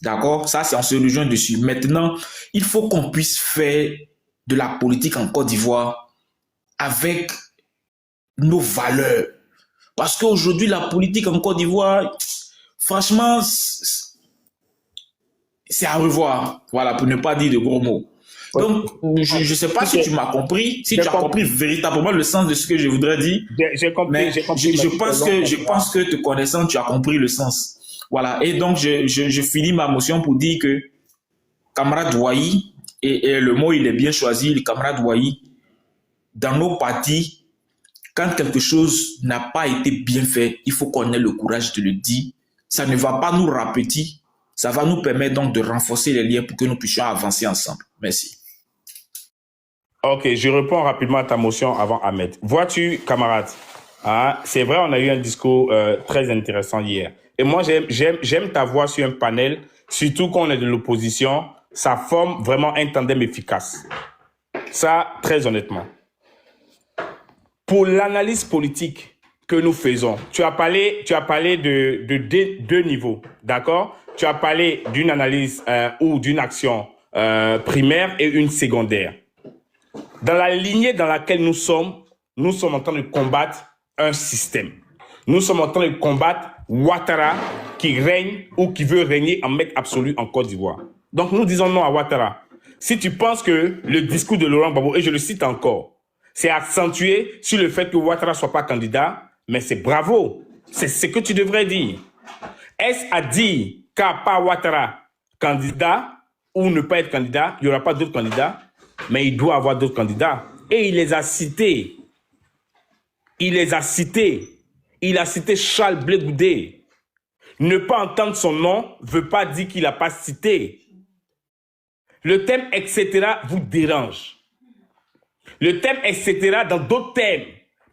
D'accord? Ça, c'est on se rejoint dessus. Maintenant, il faut qu'on puisse faire de la politique en Côte d'Ivoire avec nos valeurs. Parce qu'aujourd'hui, la politique en Côte d'Ivoire, franchement, c'est à revoir. Voilà, pour ne pas dire de gros mots. Donc, je ne sais pas si tu m'as compris, si tu as compris véritablement le sens de ce que je voudrais dire. J'ai compris. Mais je pense que te connaissant, tu as compris le sens. Voilà. Et donc, je finis ma motion pour dire que camarade Ouahi, et le mot il est bien choisi, le camarade Ouahi, dans nos partis, quand quelque chose n'a pas été bien fait, il faut qu'on ait le courage de le dire. Ça ne va pas nous rapetir, ça va nous permettre donc de renforcer les liens pour que nous puissions avancer ensemble. Merci. Ok, je réponds rapidement à ta motion avant Ahmed. Vois-tu, camarade, hein, c'est vrai, on a eu un discours très intéressant hier. Et moi, j'aime ta voix sur un panel, surtout quand on est de l'opposition. Ça forme vraiment un tandem efficace. Ça, très honnêtement. Pour l'analyse politique que nous faisons, tu as parlé de deux niveaux, d'accord? Tu as parlé d'une analyse ou d'une action primaire et une secondaire. Dans la lignée dans laquelle nous sommes en train de combattre un système. Nous sommes en train de combattre Ouattara qui règne ou qui veut régner en maître absolu en Côte d'Ivoire. Donc nous disons non à Ouattara. Si tu penses que le discours de Laurent Gbagbo, et je le cite encore, c'est accentué sur le fait que Ouattara ne soit pas candidat, mais c'est bravo. C'est ce que tu devrais dire. Est-ce à dire qu'à part Ouattara, candidat ou ne pas être candidat, il n'y aura pas d'autres candidats, mais il doit avoir d'autres candidats. Et il les a cités. Il a cité Charles Blé Goudé. Ne pas entendre son nom ne veut pas dire qu'il n'a pas cité. Le thème « etc. » vous dérange. Le thème « etc. » dans d'autres thèmes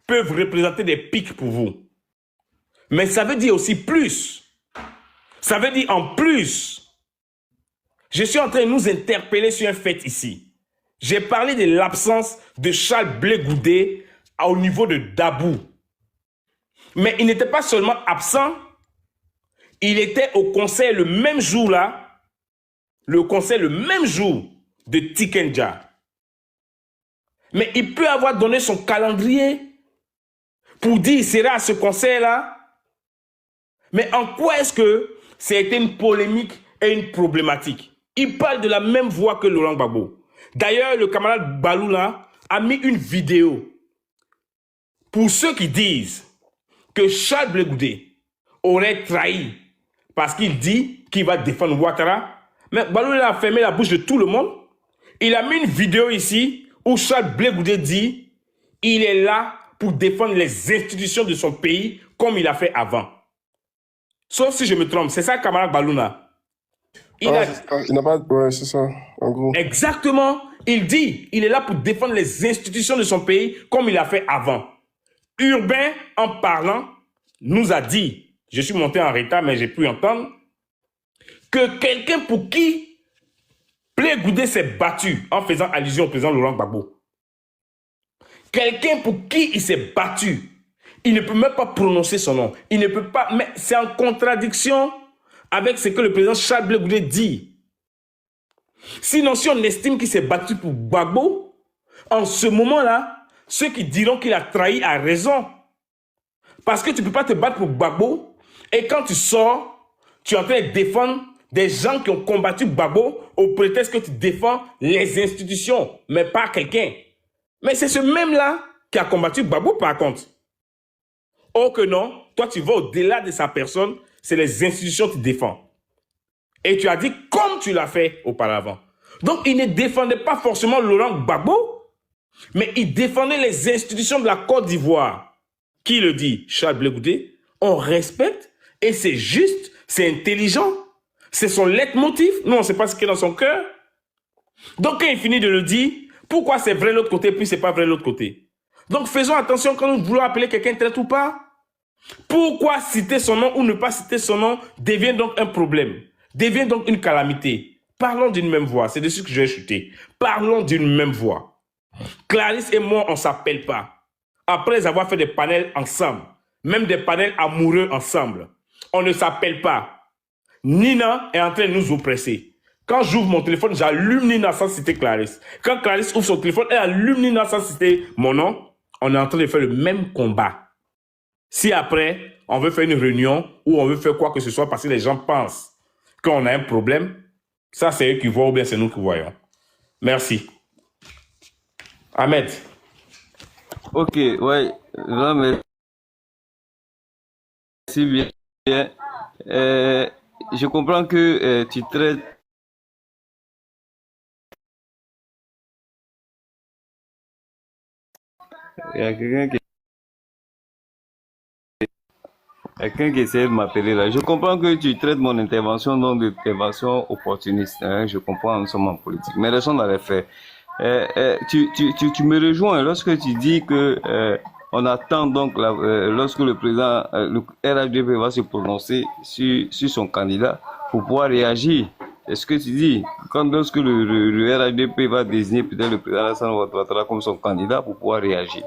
peuvent représenter des pics pour vous. Mais ça veut dire aussi plus. Ça veut dire en plus. Je suis en train de nous interpeller sur un fait ici. J'ai parlé de l'absence de Charles Blé Goudé au niveau de Dabou. Mais il n'était pas seulement absent, il était au conseil le même jour là, de Tikenja. Mais il peut avoir donné son calendrier pour dire il sera à ce conseil là. Mais en quoi est-ce que c'était une polémique et une problématique? Il parle de la même voix que Laurent Gbagbo. D'ailleurs, le camarade Baloula a mis une vidéo pour ceux qui disent que Charles Blé Goudé aurait trahi parce qu'il dit qu'il va défendre Ouattara. Mais Baloula a fermé la bouche de tout le monde. Il a mis une vidéo ici où Charles Blé Goudé dit il est là pour défendre les institutions de son pays comme il a fait avant. Sauf si je me trompe, c'est ça, camarade Baloula. Il n'a pas... Ouais, c'est ça, en gros. Exactement. Il dit il est là pour défendre les institutions de son pays comme il a fait avant. Urbain, en parlant, nous a dit, je suis monté en retard, mais j'ai pu entendre, que quelqu'un pour qui Blé Goudé s'est battu, en faisant allusion au président Laurent Gbagbo. Quelqu'un pour qui il s'est battu, il ne peut même pas prononcer son nom. Il ne peut pas, mais c'est en contradiction avec ce que le président Charles Blé Goudé dit. Sinon, si on estime qu'il s'est battu pour Gbagbo, en ce moment-là, ceux qui diront qu'il a trahi a raison. Parce que tu ne peux pas te battre pour Gbagbo et quand tu sors, tu es en train de défendre des gens qui ont combattu Gbagbo au prétexte que tu défends les institutions, mais pas quelqu'un. Mais c'est ce même-là qui a combattu Gbagbo par contre. Oh que non, toi tu vas au-delà de sa personne, c'est les institutions que tu défends. Et tu as dit comme tu l'as fait auparavant. Donc il ne défendait pas forcément Laurent Gbagbo, mais il défendait les institutions de la Côte d'Ivoire. Qui le dit? Charles Blé Goudé. On respecte et c'est juste, c'est intelligent. C'est son leitmotiv. Nous, on ne sait pas ce qui est dans son cœur. Donc quand il finit de le dire, pourquoi c'est vrai de l'autre côté puis c'est pas vrai de l'autre côté? Donc faisons attention quand nous voulons appeler quelqu'un traître ou pas. Pourquoi citer son nom ou ne pas citer son nom devient donc un problème, devient donc une calamité. Parlons d'une même voix, c'est dessus que je vais chuter. Parlons d'une même voix. Clarisse et moi, on ne s'appelle pas. Après avoir fait des panels ensemble, même des panels amoureux ensemble, on ne s'appelle pas. Nina est en train de nous oppresser. Quand j'ouvre mon téléphone, j'allume Nina sans citer Clarisse. Quand Clarisse ouvre son téléphone, elle allume Nina sans citer mon nom. On est en train de faire le même combat. Si après, on veut faire une réunion ou on veut faire quoi que ce soit parce que les gens pensent qu'on a un problème, ça c'est eux qui voient ou bien c'est nous qui voyons. Merci. Ahmed. Ok, ouais, non, mais c'est bien. Je comprends que tu traites. Il y a quelqu'un qui essaie de m'appeler là. Je comprends que tu traites mon intervention donc d'intervention opportuniste. Hein? Je comprends, nous sommes en politique. Mais restons dans les faits. Tu me rejoins lorsque tu dis que on attend donc lorsque le président, le RHDP va se prononcer sur son candidat pour pouvoir réagir. C'est ce que tu dis. Lorsque le RHDP va désigner peut-être le président Alassane Ouattara comme son candidat pour pouvoir réagir.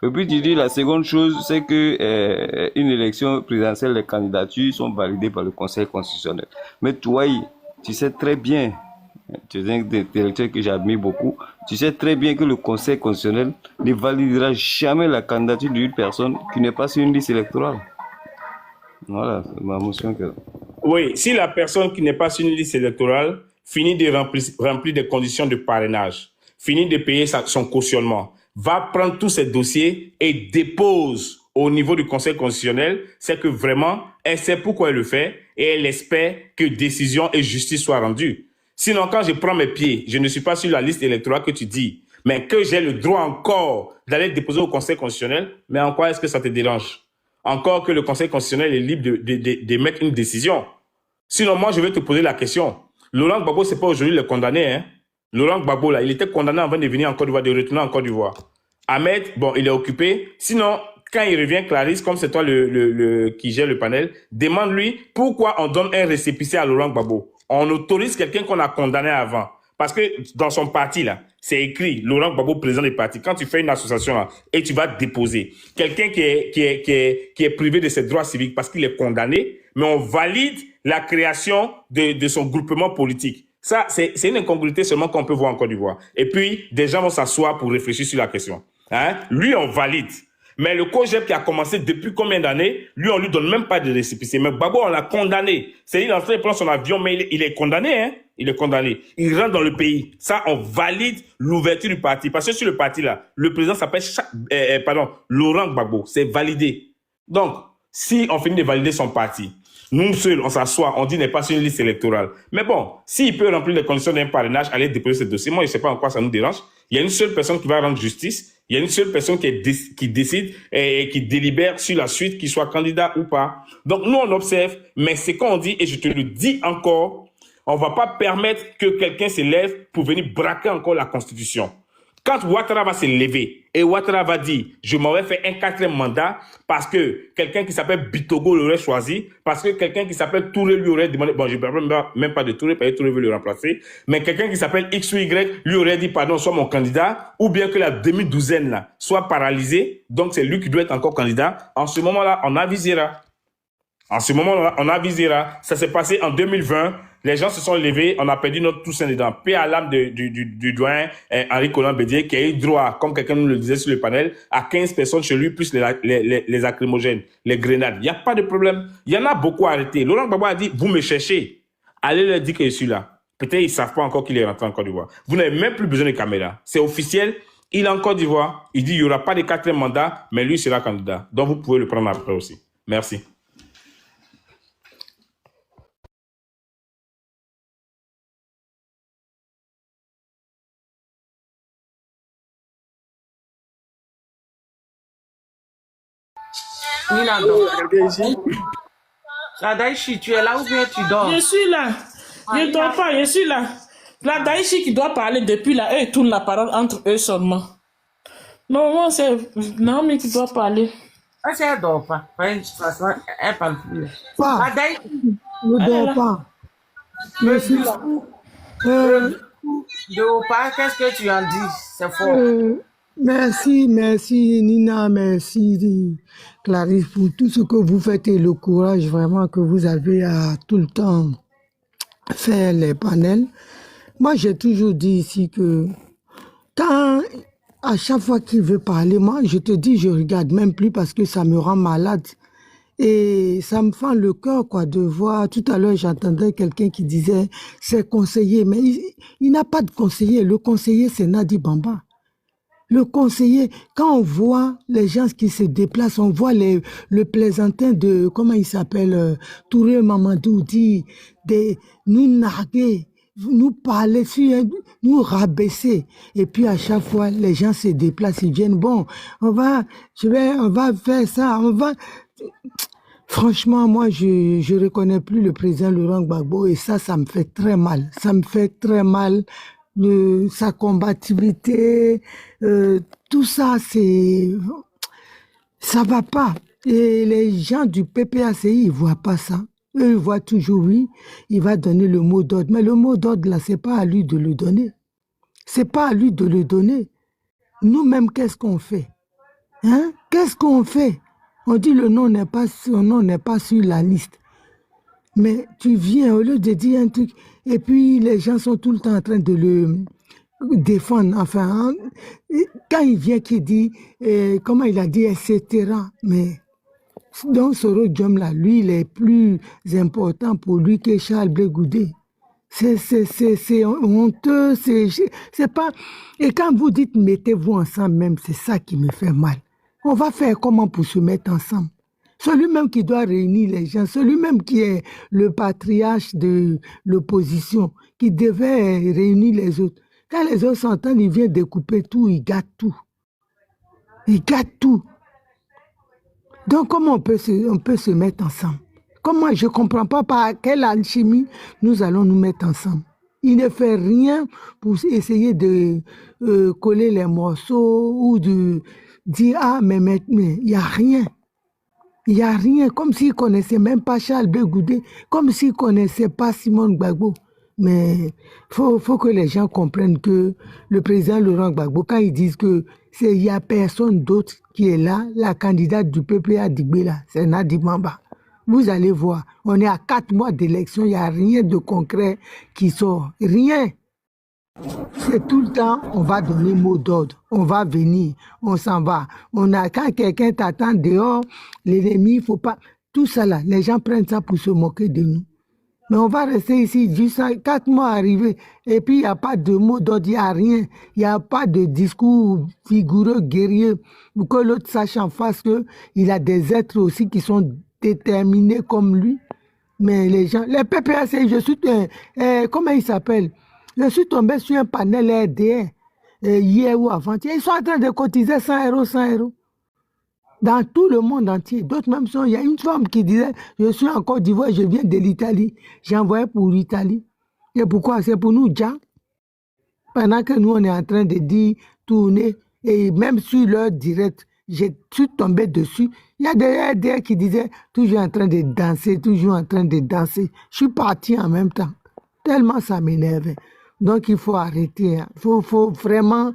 Et puis tu dis la seconde chose, c'est que une élection présidentielle, les candidatures sont validées par le Conseil constitutionnel. Mais toi, tu sais très bien, tu es un intellectuel que j'admire beaucoup, tu sais très bien que le Conseil constitutionnel ne validera jamais la candidature d'une personne qui n'est pas sur une liste électorale. Voilà, c'est ma motion. Oui, si la personne qui n'est pas sur une liste électorale finit de remplir des conditions de parrainage, finit de payer son cautionnement, va prendre tous ces dossiers et dépose au niveau du Conseil constitutionnel, c'est que vraiment, elle sait pourquoi elle le fait et elle espère que décision et justice soient rendues. Sinon, quand je prends mes pieds, je ne suis pas sur la liste électorale que tu dis, mais que j'ai le droit encore d'aller déposer au Conseil constitutionnel, mais en quoi est-ce que ça te dérange? Encore que le Conseil constitutionnel est libre d'émettre une décision. Sinon, moi, je vais te poser la question. Laurent Gbagbo, c'est pas aujourd'hui le condamné, hein? Laurent Gbagbo, là, il était condamné avant de venir en Côte d'Ivoire, de retourner en Côte d'Ivoire. Ahmed, bon, il est occupé. Sinon, quand il revient, Clarisse, comme c'est toi qui gère le panel, demande-lui pourquoi on donne un récépissé à Laurent Gbagbo. On autorise quelqu'un qu'on a condamné avant. Parce que dans son parti, là, c'est écrit, Laurent Gbagbo, président du parti. Quand tu fais une association, là, et tu vas déposer quelqu'un qui est privé de ses droits civiques parce qu'il est condamné, mais on valide la création de son groupement politique. Ça, c'est une incongruité seulement qu'on peut voir en Côte d'Ivoire. Et puis, des gens vont s'asseoir pour réfléchir sur la question. Hein? Lui, on valide. Mais le COJEP qui a commencé depuis combien d'années, lui, on lui donne même pas de récépissé. Mais Gbagbo, on l'a condamné. C'est-à-dire, il est en train de prendre son avion, mais il est condamné, hein. Il est condamné. Il rentre dans le pays. Ça, on valide l'ouverture du parti. Parce que sur le parti, là, le président s'appelle Laurent Gbagbo. C'est validé. Donc, si on finit de valider son parti, nous seuls, on s'assoit, on dit n'est pas sur une liste électorale. Mais bon, s'il peut remplir les conditions d'un parrainage, aller déposer ce dossier, moi, je ne sais pas en quoi ça nous dérange. Il y a une seule personne qui va rendre justice. Il y a une seule personne qui décide et qui délibère sur la suite, qu'il soit candidat ou pas. Donc, nous, on observe, mais c'est qu'on dit, et je te le dis encore, on ne va pas permettre que quelqu'un se lève pour venir braquer encore la Constitution. Quand Ouattara va se lever et Ouattara va dire « je m'aurais fait un 4e mandat parce que quelqu'un qui s'appelle Bitogo l'aurait choisi, parce que quelqu'un qui s'appelle Touré lui aurait demandé, bon je ne parle même pas de Touré, parce que Touré veut le remplacer, mais quelqu'un qui s'appelle X ou Y lui aurait dit pardon, sois mon candidat, ou bien que la demi-douzaine là soit paralysée, donc c'est lui qui doit être encore candidat. En ce moment-là, on avisera. En ce moment-là, on avisera. Ça s'est passé en 2020. Les gens se sont levés, on a perdu notre Toussaint dedans. Paix à l'âme du doyen Henri Conan Bédier, qui a eu droit, comme quelqu'un nous le disait sur le panel, à 15 personnes chez lui, plus les lacrymogènes, les grenades. Il n'y a pas de problème. Il y en a beaucoup arrêtés. Laurent Gbagbo a dit, vous me cherchez. Allez leur dire que je suis là. Peut-être ils ne savent pas encore qu'il est rentré en Côte d'Ivoire. Vous n'avez même plus besoin de caméra. C'est officiel. Il est en Côte d'Ivoire. Il dit, il n'y aura pas de 4e mandat, mais lui sera candidat. Donc vous pouvez le prendre après aussi. Merci. Nina dort. La Daïchi, tu es là ou bien tu dors? Je suis là. Je ne dors pas, je suis là. La Daïchi qui doit parler depuis là, eux, ils tournent la parole entre eux seulement. Non, c'est Naomi qui doit parler. Ah, si elle dort pas. De toute façon, elle parle plus. Pas, Madame, ne Elle est dors là. pas. le Je suis là. de pas, qu'est-ce que tu en dis? C'est fort. Merci Nina, merci Clarisse pour tout ce que vous faites et le courage vraiment que vous avez à tout le temps faire les panels. Moi, j'ai toujours dit ici que quand, à chaque fois qu'il veut parler, moi, je te dis, je regarde même plus parce que ça me rend malade. Et ça me fend le cœur, quoi, de voir. Tout à l'heure, j'entendais quelqu'un qui disait, c'est conseiller. Mais il n'a pas de conseiller. Le conseiller, c'est Nadi Bamba. Le conseiller, quand on voit les gens qui se déplacent, on voit le plaisantin de, comment il s'appelle, Touré Mamadou dit, nous narguer, nous parler, nous rabaisser. Et puis à chaque fois, les gens se déplacent, ils viennent, bon, on va faire ça, Franchement, moi, je reconnais plus le président Laurent Gbagbo et ça me fait très mal. Ça me fait très mal. Sa combativité, tout ça, ça va pas. Et les gens du PPACI, ils voient pas ça. Eux, ils voient toujours, oui, il va donner le mot d'ordre. Mais le mot d'ordre, là, c'est pas à lui de le donner. C'est pas à lui de le donner. Nous-mêmes, qu'est-ce qu'on fait? Hein? Qu'est-ce qu'on fait? On dit son nom n'est pas sur la liste. Mais tu viens, au lieu de dire un truc, et puis les gens sont tout le temps en train de le défendre. Enfin, quand il vient qui dit, comment il a dit, etc. Mais donc Soro Diom là, lui, il est plus important pour lui que Charles Blé Goudé. C'est honteux, c'est pas... Et quand vous dites mettez-vous ensemble même, c'est ça qui me fait mal. On va faire comment pour se mettre ensemble? Celui-même qui doit réunir les gens, celui-même qui est le patriarche de l'opposition, qui devait réunir les autres. Quand les autres s'entendent, il vient découper tout, il gâte tout. Il gâte tout. Donc comment on peut se mettre ensemble? Comment, je ne comprends pas par quelle alchimie nous allons nous mettre ensemble. Il ne fait rien pour essayer de coller les morceaux ou de dire « Ah, mais il n'y a rien ». Il n'y a rien, comme s'il ne connaissait même pas Charles Blé Goudé, comme s'il ne connaissait pas Simone Gbagbo. Mais il faut que les gens comprennent que le président Laurent Gbagbo, quand ils disent qu'il n'y a personne d'autre qui est là, la candidate du peuple à Digbé, c'est Nadi Bamba. Vous allez voir, on est à 4 mois d'élection, il n'y a rien de concret qui sort. Rien. C'est tout le temps, on va donner mot d'ordre, on va venir, on s'en va. Quand quelqu'un t'attend dehors, l'ennemi, il ne faut pas... Tout ça là, les gens prennent ça pour se moquer de nous. Mais on va rester ici, juste 4 mois arrivés, et puis il n'y a pas de mot d'ordre, il n'y a rien. Il n'y a pas de discours vigoureux, guerrier, pour que l'autre sache en face qu'il a des êtres aussi qui sont déterminés comme lui. Mais les gens, les PPAC, je suis... comment il s'appelle? Je suis tombé sur un panel RDR hier ou avant-hier. Ils sont en train de cotiser 100 €, 100 €. Dans tout le monde entier. D'autres même sont. Il y a une femme qui disait, je suis en Côte d'Ivoire, je viens de l'Italie. J'ai envoyé pour l'Italie. Et pourquoi? C'est pour nous, déjà. Pendant que nous, on est en train de dire, tourner, et même sur leur direct, je suis tombé dessus. Il y a des RDR qui disaient, toujours en train de danser, toujours en train de danser. Je suis parti en même temps. Tellement ça m'énervait. Donc, il faut arrêter. Il faut vraiment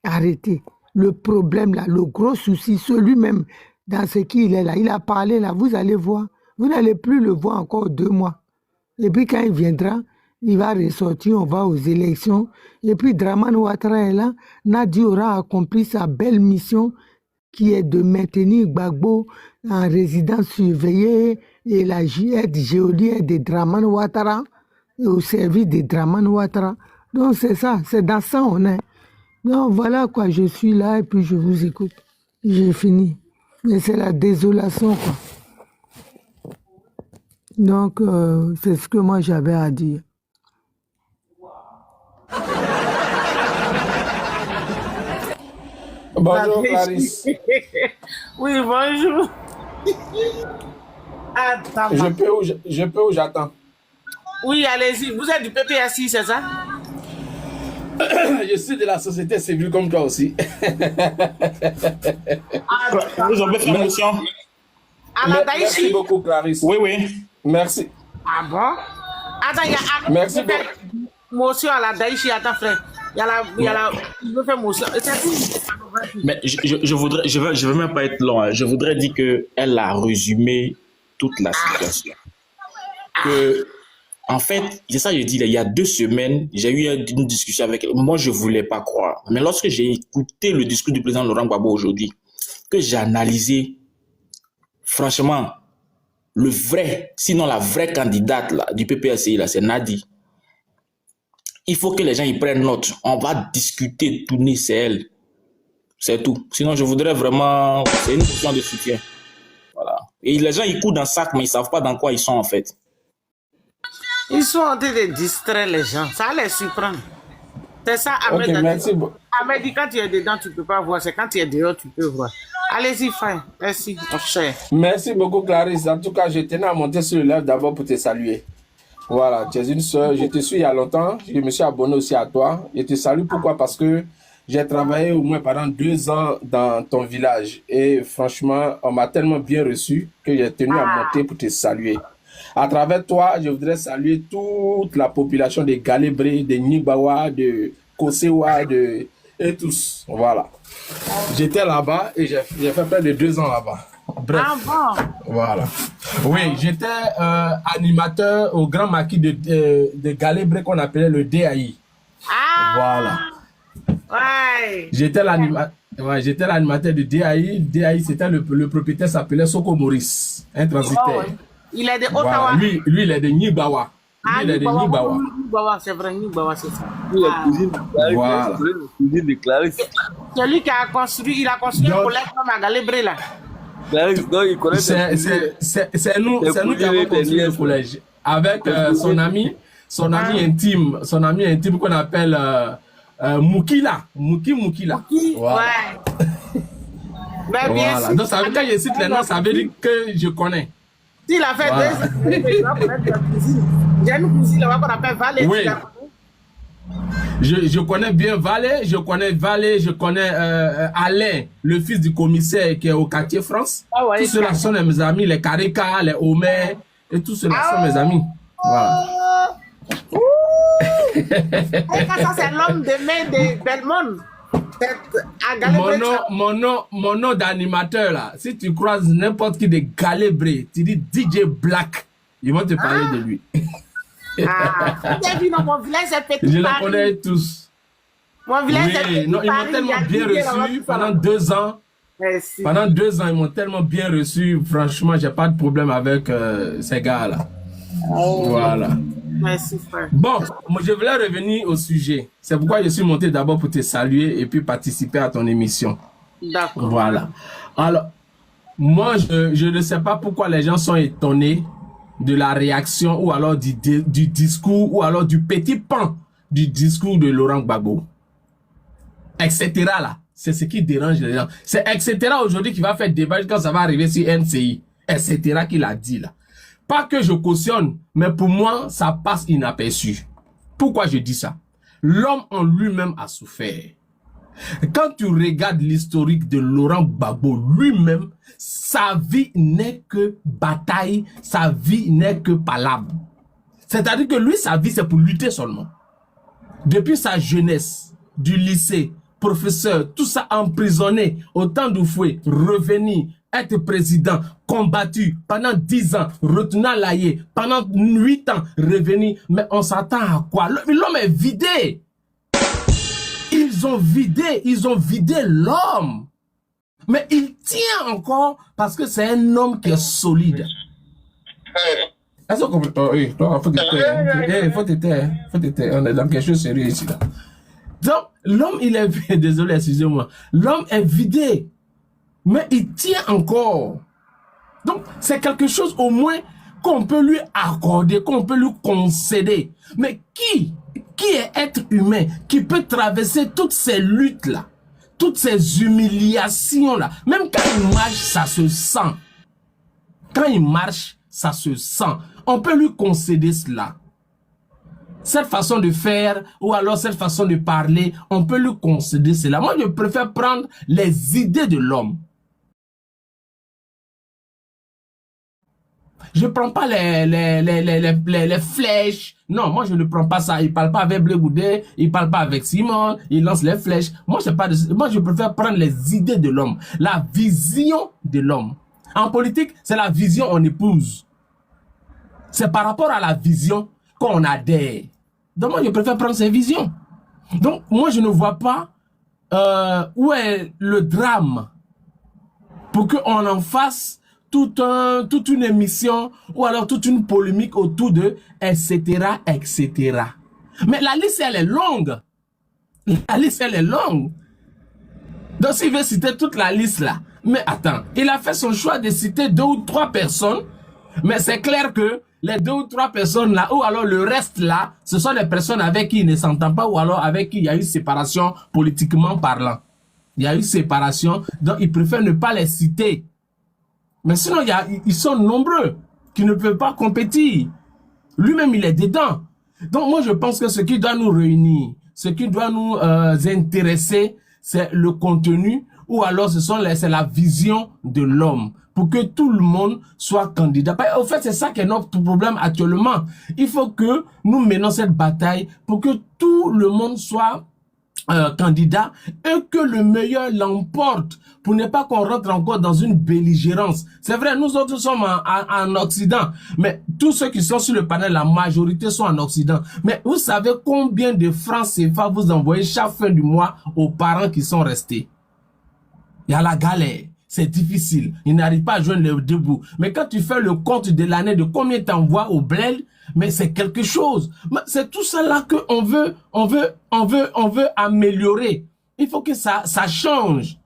arrêter. Le problème, là, le gros souci, celui même dans ce qu'il est là, il a parlé là, vous allez voir. Vous n'allez plus le voir encore 2 mois. Et puis, quand il viendra, il va ressortir, on va aux élections. Et puis, Dramane Ouattara est là. Nadi aura accompli sa belle mission qui est de maintenir Gbagbo en résidence surveillée et la aide géolienne de Dramane Ouattara au service de Dramane Ouattara. Donc c'est ça, c'est dans ça on est. Donc voilà quoi, je suis là et puis je vous écoute. J'ai fini. Mais c'est la désolation quoi. Donc c'est ce que moi j'avais à dire. Bonjour Clarisse. Oui, bonjour. Attends. Je peux ou j'attends? Oui, allez-y. Vous êtes du PPACI, c'est ça? Je suis de la société civile comme toi aussi. Vous avez fait motion? Merci Daïchi. beaucoup, Clarisse. Oui, oui. Merci. Ah bon? Attends, il y a Merci il fait motion à la Daïchi, attends frère. Il veut faire motion. Et c'est tout. Mais je veux même pas être long. Hein. Je voudrais dire que elle a résumé toute la situation. Que, en fait, c'est ça que je dis, il y a 2 semaines, j'ai eu une discussion avec elle. Moi, je voulais pas croire. Mais lorsque j'ai écouté le discours du président Laurent Gbagbo aujourd'hui, que j'ai analysé, franchement, le vrai, sinon la vraie candidate là, du PPACI, là, c'est Nadi. Il faut que les gens y prennent note. On va discuter, tourner, c'est elle. C'est tout. Sinon, je voudrais vraiment... C'est une question de soutien. Voilà. Et les gens, ils courent dans le sac, mais ils ne savent pas dans quoi ils sont, en fait. Ils sont en train de distraire les gens. Ça les surprend. C'est ça, Ahmed. Ok, merci beaucoup. Ahmed dit quand tu es dedans, tu ne peux pas voir. C'est quand tu es dehors, tu peux voir. Allez-y, fin. Merci, mon cher. Merci beaucoup, Clarisse. En tout cas, je tenais à monter sur le live d'abord pour te saluer. Voilà, tu es une soeur. Je te suis il y a longtemps. Je me suis abonné aussi à toi. Je te salue. Pourquoi? Parce que j'ai travaillé au moins pendant 2 ans dans ton village. Et franchement, on m'a tellement bien reçu que j'ai tenu à monter pour te saluer. À travers toi, je voudrais saluer toute la population de Galébré, de Nibawa, de Kosewa, et tous. Voilà. J'étais là-bas et j'ai fait près de 2 ans là-bas. Bref. Ah bon? Voilà. Oui, j'étais animateur au Grand Maquis de Galébré qu'on appelait le DAI. Ah! Voilà. Ouais. J'étais l'animateur de DAI. DAI, c'était le propriétaire s'appelait Soko Maurice, un transitaire. Oh, ouais. Il est de Ottawa. Voilà. Lui, il est de Nibawa. Ah, Lui, il est de Nibawa. Nibawa, c'est vrai, Nibawa, c'est ça. La cousine de Clarisse. Voilà. La cousine de Clarisse. C'est lui qui a construit, il a construit un collège comme à Galébré, là. Clarisse, donc il connaît C'est nous qui avons construit le collège. Avec son ami intime qu'on appelle Moukila. Moukila. Voilà. Ouais. Mais bien Voilà. sûr. Donc, ça veut, quand je cite les noms, ça veut dire que je connais. S'il a fait Voilà. 2 ans, il va connaître la cousine. J'ai une cousine là-bas qu'on appelle Valérie. Oui. Je connais bien Valé, je connais Alain, le fils du commissaire qui est au quartier France. Ah ouais, tous ceux-là sont mes amis, les Karika, les Omer, et tous ceux-là sont mes amis. Voilà. Et ça, c'est l'homme de main de Belmont. À Galébré. Mon nom d'animateur là, si tu croises n'importe qui de Galébré, tu dis DJ Black, ils vont te parler de lui. Ah, j'ai vu dans mon village, c'est petit. Je les Paris. connais tous. Mon village, c'est Oui, petit. non, ils m'ont Paris, il y a tellement bien 10 là-bas, reçu tout ça, pendant là. 2 ans. Merci. Pendant 2 ans, ils m'ont tellement bien reçu. Franchement, j'ai pas de problème avec ces gars-là. Voilà. Merci, frère. Bon, moi, je voulais revenir au sujet. C'est pourquoi je suis monté d'abord pour te saluer et puis participer à ton émission. D'accord. Voilà. Alors, moi, je ne sais pas pourquoi les gens sont étonnés de la réaction ou alors du discours ou alors du petit pan du discours de Laurent Gbagbo. Etc. là. C'est ce qui dérange les gens. C'est etc. aujourd'hui qui va faire débat quand ça va arriver sur NCI. Etc. qu'il a dit là. Pas que je cautionne, mais pour moi, ça passe inaperçu. Pourquoi je dis ça? L'homme en lui-même a souffert. Quand tu regardes l'historique de Laurent Gbagbo lui-même, sa vie n'est que bataille, sa vie n'est que palabre. C'est-à-dire que lui, sa vie, c'est pour lutter seulement. Depuis sa jeunesse, du lycée, professeur, tout ça emprisonné, au temps du fouet, revenir, être président, combattu pendant 10 ans, retourner à l'AIE, pendant 8 ans, revenir. Mais on s'attend à quoi? L'homme est vidé. Ils ont vidé l'homme. Mais il tient encore parce que c'est un homme qui est solide. Est-ce que vous comprenez? Oui, toi, faut te taire. On est dans quelque chose de sérieux ici. Là. Donc, l'homme, il est... Désolé, excusez-moi. L'homme est vidé. Mais il tient encore. Donc, c'est quelque chose au moins qu'on peut lui accorder, qu'on peut lui concéder. Mais qui est être humain, qui peut traverser toutes ces luttes-là, toutes ces humiliations-là? Même quand il marche, ça se sent. Quand il marche, ça se sent. On peut lui concéder cela. cette façon de faire ou alors cette façon de parler, on peut lui concéder cela. Moi, je préfère prendre les idées de l'homme. Je ne prends pas les flèches. Non, moi, je ne prends pas ça. Il ne parle pas avec Blé Goudé, il ne parle pas avec Simon, il lance les flèches. Moi, je préfère prendre les idées de l'homme, la vision de l'homme. En politique, c'est la vision qu'on épouse. C'est par rapport à la vision qu'on adhère. Donc, moi, je préfère prendre ces visions. Donc, moi, je ne vois pas où est le drame pour qu'on en fasse toute une émission ou alors toute une polémique autour de etc., etc. Mais la liste, elle est longue. La liste, elle est longue. Donc, s'il veut citer toute la liste là, mais attends, il a fait son choix de citer 2 ou 3 personnes, mais c'est clair que les 2 ou 3 personnes là, ou alors le reste là, ce sont les personnes avec qui il ne s'entend pas ou alors avec qui il y a eu séparation politiquement parlant. Il y a eu séparation, donc il préfère ne pas les citer. Mais sinon, ils sont nombreux qui ne peuvent pas compétir. Lui-même, il est dedans. Donc, moi, je pense que ce qui doit nous réunir, ce qui doit nous intéresser, c'est le contenu ou alors c'est la vision de l'homme pour que tout le monde soit candidat. En fait, c'est ça qui est notre problème actuellement. Il faut que nous menons cette bataille pour que tout le monde soit candidat et que le meilleur l'emporte pour ne pas qu'on rentre encore dans une belligérance. C'est vrai, nous autres sommes en Occident, mais tous ceux qui sont sur le panel, la majorité sont en Occident. Mais vous savez combien de francs CFA vous envoyez chaque fin du mois aux parents qui sont restés? Il y a la galère. C'est difficile. Ils n'arrivent pas à joindre les deux bouts. Mais quand tu fais le compte de l'année de combien tu envoies au bled, mais c'est quelque chose. C'est tout ça là qu'on veut améliorer. Il faut que ça change.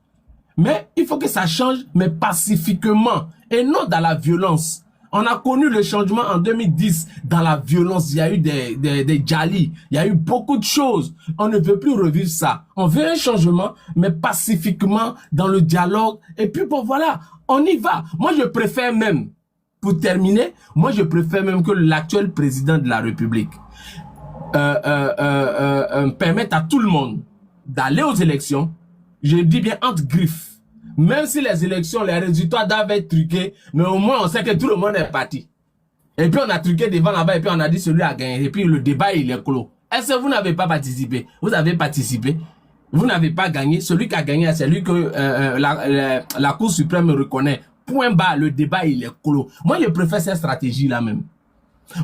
Mais il faut que ça change, mais pacifiquement et non dans la violence. On a connu le changement en 2010 dans la violence. Il y a eu des djalis. Il y a eu beaucoup de choses. On ne veut plus revivre ça. On veut un changement, mais pacifiquement dans le dialogue. Et puis bon, voilà, on y va. Moi, je préfère même, pour terminer, moi, je préfère même que l'actuel président de la République permette à tout le monde d'aller aux élections. Je dis bien entre griffes. Même si les élections, les résultats doivent être truqués, mais au moins on sait que tout le monde est parti. Et puis on a truqué devant là-bas et puis on a dit celui a gagné. Et puis le débat il est clos. Est-ce que vous n'avez pas participé? Vous avez participé. Vous n'avez pas gagné. Celui qui a gagné, c'est lui que la Cour suprême reconnaît. Point bas, le débat il est clos. Moi je préfère cette stratégie là même.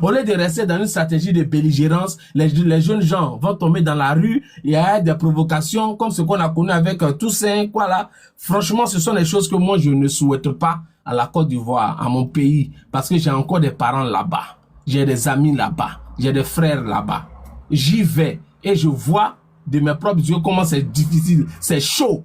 Au lieu de rester dans une stratégie de belligérance, les jeunes gens vont tomber dans la rue, il y a des provocations comme ce qu'on a connu avec Toussaint, quoi là. Franchement, ce sont des choses que moi je ne souhaite pas à la Côte d'Ivoire, à mon pays, parce que j'ai encore des parents là-bas, j'ai des amis là-bas, j'ai des frères là-bas. J'y vais et je vois de mes propres yeux comment c'est difficile, c'est chaud.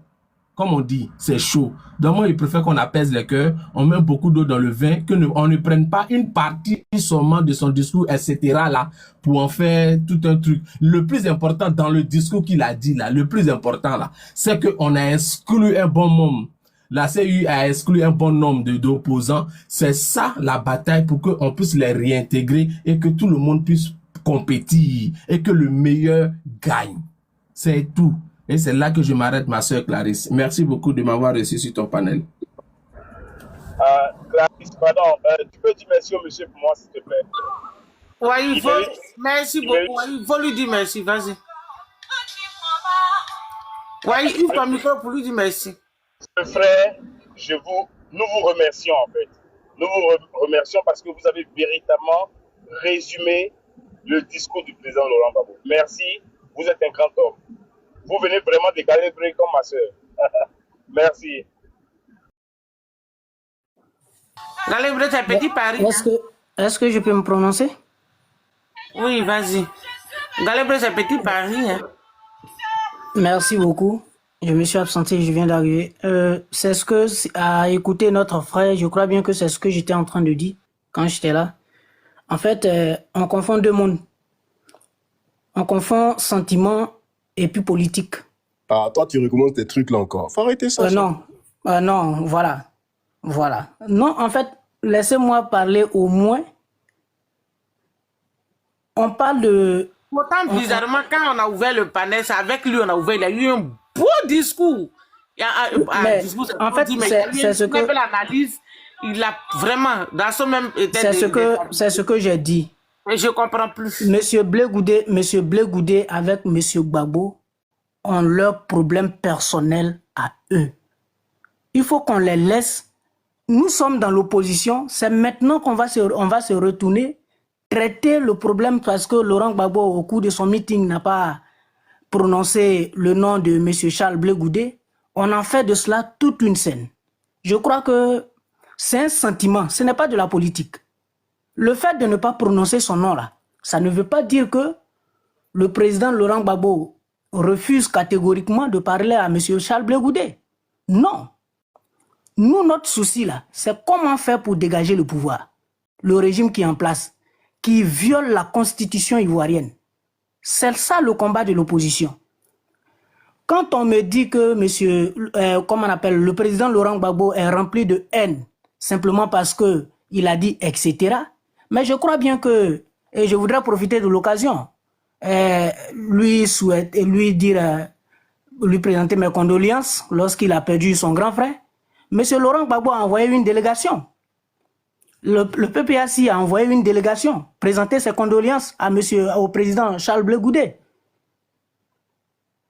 Comme on dit, c'est chaud. Donc moi, je préfère qu'on apaise les cœurs, on met beaucoup d'eau dans le vin, qu'on ne prenne pas une partie seulement de son discours, etc. là, pour en faire tout un truc. Le plus important dans le discours qu'il a dit là, le plus important là, c'est qu'on a exclu un bon nombre. La CU a exclu un bon nombre d'opposants. C'est ça la bataille pour qu'on puisse les réintégrer et que tout le monde puisse compétir et que le meilleur gagne. C'est tout. Et c'est là que je m'arrête, ma soeur Clarisse. Merci beaucoup de m'avoir reçu sur ton panel. Clarisse, pardon, tu peux dire merci au monsieur pour moi, s'il te plaît. Oui, merci beaucoup. Il faut lui dire merci, vas-y. Oui, ouvre ton micro pour lui dire merci. Frère, nous vous remercions en fait. Nous vous remercions parce que vous avez véritablement résumé le discours du président Laurent Gbagbo. Merci, vous êtes un grand homme. Vous venez vraiment de calibrer comme ma soeur. Merci. Galibrer, c'est petit Paris. Est-ce que je peux me prononcer? Oui, vas-y. Galibrer, c'est petit Paris. Hein. Merci beaucoup. Je me suis absenté, je viens d'arriver. C'est ce que, à écouter notre frère, je crois bien que c'est ce que j'étais en train de dire quand j'étais là. En fait, on confond deux mondes. On confond sentiment et puis politique. Ah, toi, tu recommences tes trucs là encore. Faut arrêter ça. Non, voilà. Non, en fait, laissez-moi parler au moins. On parle Pourtant, bizarrement, quand on a ouvert le panel, c'est avec lui on a ouvert, il a eu un beau discours. Il y a un discours, en fait, c'est ce que... l'analyse, il a vraiment, dans son même... C'est ce que j'ai dit. Et je comprends plus. Monsieur Blé Goudé avec Monsieur Gbagbo ont leurs problèmes personnels à eux. Il faut qu'on les laisse. Nous sommes dans l'opposition. C'est maintenant qu'on va se retourner, traiter le problème parce que Laurent Gbagbo, au cours de son meeting, n'a pas prononcé le nom de Monsieur Charles Blé Goudé. On en fait de cela toute une scène. Je crois que c'est un sentiment. Ce n'est pas de la politique. Le fait de ne pas prononcer son nom là, ça ne veut pas dire que le président Laurent Gbagbo refuse catégoriquement de parler à M. Charles Blé Goudé. Non. Nous, notre souci là, c'est comment faire pour dégager le pouvoir. Le régime qui est en place, qui viole la constitution ivoirienne. C'est ça le combat de l'opposition. Quand on me dit que le président Laurent Gbagbo est rempli de haine, simplement parce qu'il a dit etc., mais je crois bien que, et je voudrais profiter de l'occasion, lui présenter mes condoléances lorsqu'il a perdu son grand frère. Monsieur Laurent Gbagbo a envoyé une délégation. Le PPAC a envoyé une délégation présenter ses condoléances au président Charles Blé Goudé.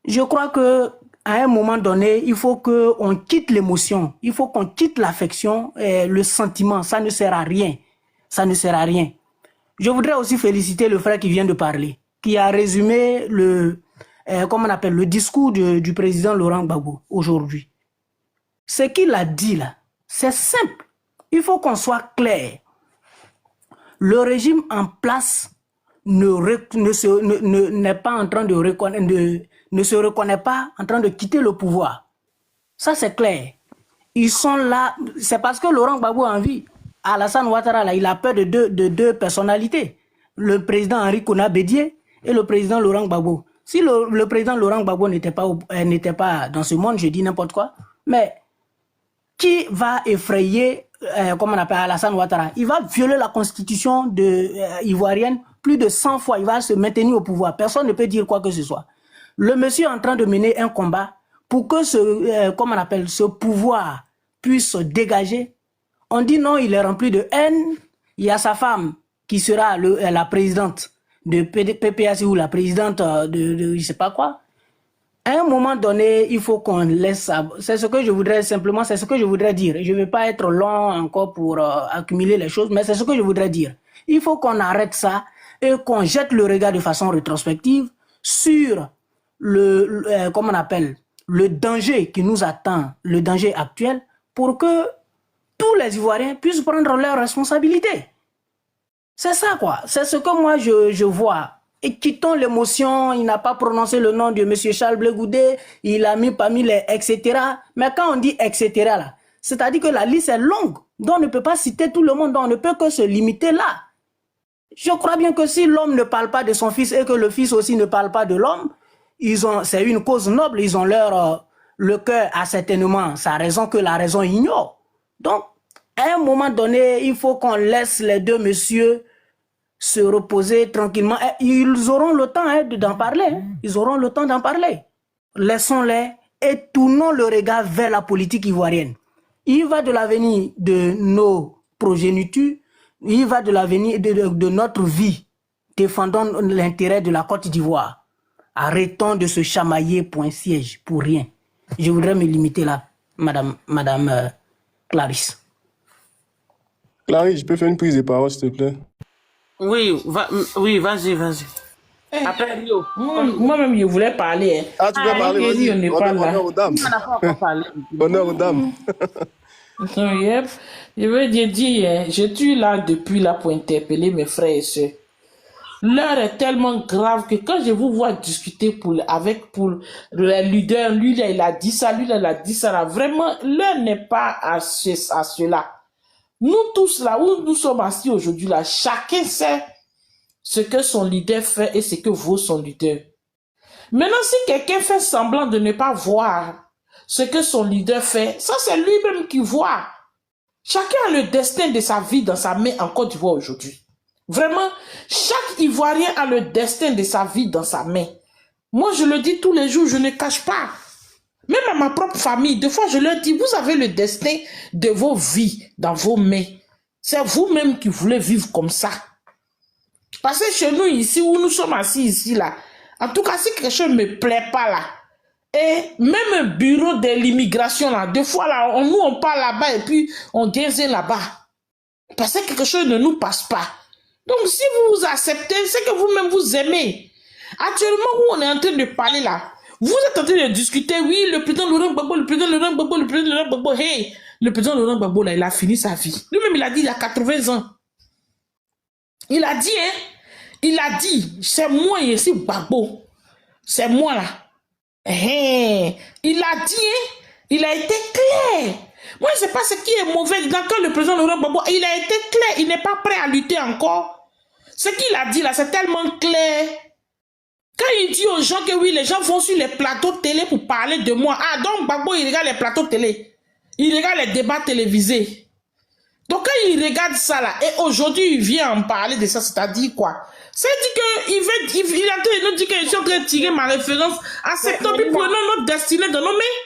Je crois que à un moment donné, il faut qu'on quitte l'émotion, il faut qu'on quitte l'affection, le sentiment. Ça ne sert à rien. Ça ne sert à rien. Je voudrais aussi féliciter le frère qui vient de parler, qui a résumé le discours du président Laurent Gbagbo aujourd'hui. Ce qu'il a dit là, c'est simple. Il faut qu'on soit clair. Le régime en place ne se reconnaît pas en train de quitter le pouvoir. Ça, c'est clair. Ils sont là. C'est parce que Laurent Gbagbo a envie. Alassane Ouattara, là, il a peur de deux personnalités. Le président Henri Konan Bédié et le président Laurent Gbagbo. Si le président Laurent Gbagbo n'était pas dans ce monde, je dis n'importe quoi, mais qui va effrayer, Alassane Ouattara? Il va violer la constitution ivoirienne plus de 100 fois. Il va se maintenir au pouvoir. Personne ne peut dire quoi que ce soit. Le monsieur est en train de mener un combat pour que ce pouvoir puisse se dégager. On dit non, il est rempli de haine. Il y a sa femme qui sera la présidente de PPAC ou la présidente de je ne sais pas quoi. À un moment donné, il faut qu'on laisse... C'est ce que je voudrais dire. Je ne vais pas être long encore pour accumuler les choses, mais c'est ce que je voudrais dire. Il faut qu'on arrête ça et qu'on jette le regard de façon rétrospective sur le danger qui nous attend, le danger actuel, pour que tous les Ivoiriens puissent prendre leurs responsabilités. C'est ça, quoi. C'est ce que moi, je vois. Et quittons l'émotion, il n'a pas prononcé le nom de M. Charles Blé Goudé, il a mis parmi les etc. Mais quand on dit etc. là, c'est-à-dire que la liste est longue, donc on ne peut pas citer tout le monde, donc on ne peut que se limiter là. Je crois bien que si l'homme ne parle pas de son fils et que le fils aussi ne parle pas de l'homme, c'est une cause noble, ils ont le cœur a certainement sa raison que la raison ignore. Donc, à un moment donné, il faut qu'on laisse les deux messieurs se reposer tranquillement. Ils auront le temps d'en parler. Ils auront le temps d'en parler. Laissons-les et tournons le regard vers la politique ivoirienne. Il va de l'avenir de nos progénitures, il va de l'avenir de notre vie. Défendons l'intérêt de la Côte d'Ivoire. Arrêtons de se chamailler pour un siège, pour rien. Je voudrais me limiter là, Madame Clarisse. Clarisse, je peux faire une prise de parole, s'il te plaît? Oui, vas-y. Après Rio. Moi-même, je voulais parler. Ah, tu veux parler? Vas-y. Honneur aux dames. Honneur aux dames. Yep. Je veux dire, je suis là depuis là pour interpeller mes frères et sœurs. L'heure est tellement grave que quand je vous vois discuter pour le leader, lui là, il a dit ça, lui là, il a dit ça là. Vraiment, l'heure n'est pas à cela. Nous tous là où nous sommes assis aujourd'hui là, chacun sait ce que son leader fait et ce que vaut son leader. Maintenant, si quelqu'un fait semblant de ne pas voir ce que son leader fait, ça c'est lui-même qui voit. Chacun a le destin de sa vie dans sa main en Côte d'Ivoire aujourd'hui. Vraiment, chaque Ivoirien a le destin de sa vie dans sa main. Moi, je le dis tous les jours, je ne cache pas. Même à ma propre famille, des fois, je leur dis, vous avez le destin de vos vies dans vos mains. C'est vous-même qui voulez vivre comme ça. Parce que chez nous, ici, où nous sommes assis ici, là, en tout cas, si quelque chose ne me plaît pas, là, et même un bureau de l'immigration, là, des fois, là, nous, on part là-bas et puis on gagne là-bas. Parce que quelque chose ne nous passe pas. Donc, si vous acceptez, c'est que vous-même vous aimez. Actuellement, où on est en train de parler, là, vous êtes en train de discuter, oui, le président Laurent Gbagbo, le président Laurent Gbagbo, le président Laurent Gbagbo, hey, le président Laurent Gbagbo, là, il a fini sa vie. Lui-même, il a dit, il a 80 ans. Il a dit, hein, il a dit, c'est moi ici, Gbagbo. C'est moi, là. Hey, il a dit, hein, il a été clair. Moi, je ne sais pas ce qui est mauvais dans quand le président Laurent Gbagbo, il a été clair, il n'est pas prêt à lutter encore. Ce qu'il a dit, là, c'est tellement clair. Quand il dit aux gens que oui, les gens vont sur les plateaux télé pour parler de moi. Ah, donc Gbagbo, il regarde les plateaux télé. Il regarde les débats télévisés. Donc quand il regarde ça là, et aujourd'hui il vient en parler de ça, c'est-à-dire quoi? C'est-à-dire qu'il est en train de nous dire que je suis en train de tirer ma référence. En septembre, prenons notre destinée dans nos mains.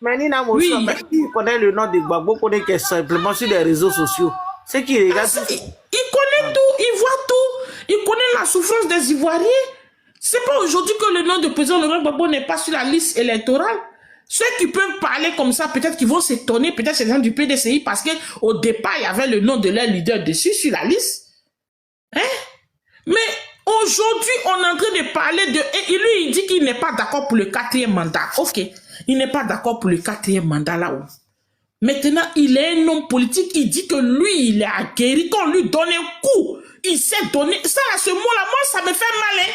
Manina Oui. il connaît le nom de Gbagbo, connaît que simplement sur les réseaux sociaux. C'est qu'il regarde. Il connaît tout, il voit tout. Il connaît la souffrance des Ivoiriens. C'est pas aujourd'hui que le nom de président Laurent Gbagbo n'est pas sur la liste électorale. Ceux qui peuvent parler comme ça, peut-être qu'ils vont s'étonner, peut-être c'est les gens du PDCI, parce qu'au départ, il y avait le nom de leur leader dessus, sur la liste. Hein? Mais aujourd'hui, on est en train de parler de... Et lui, il dit qu'il n'est pas d'accord pour le 4e mandat. Ok, il n'est pas d'accord pour le 4e mandat là-haut. Maintenant, il est un homme politique, il dit que lui, il est aguerri, qu'on lui donne un coup. Il s'est donné... Ça, à ce mot-là, moi, ça me fait mal, hein?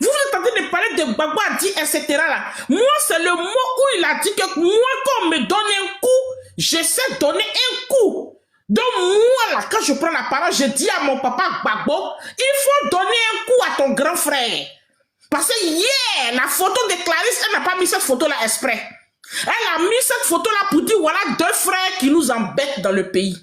Vous êtes en train de parler de Gbagbo a dit, etc. là. Moi, c'est le mot où il a dit que moi, quand on me donne un coup, j'essaie de donner un coup. Donc, moi, là, quand je prends la parole, je dis à mon papa Gbagbo, il faut donner un coup à ton grand frère. Parce que hier, la photo de Clarisse, elle n'a pas mis cette photo-là exprès. Elle a mis cette photo-là pour dire, voilà 2 frères qui nous embêtent dans le pays.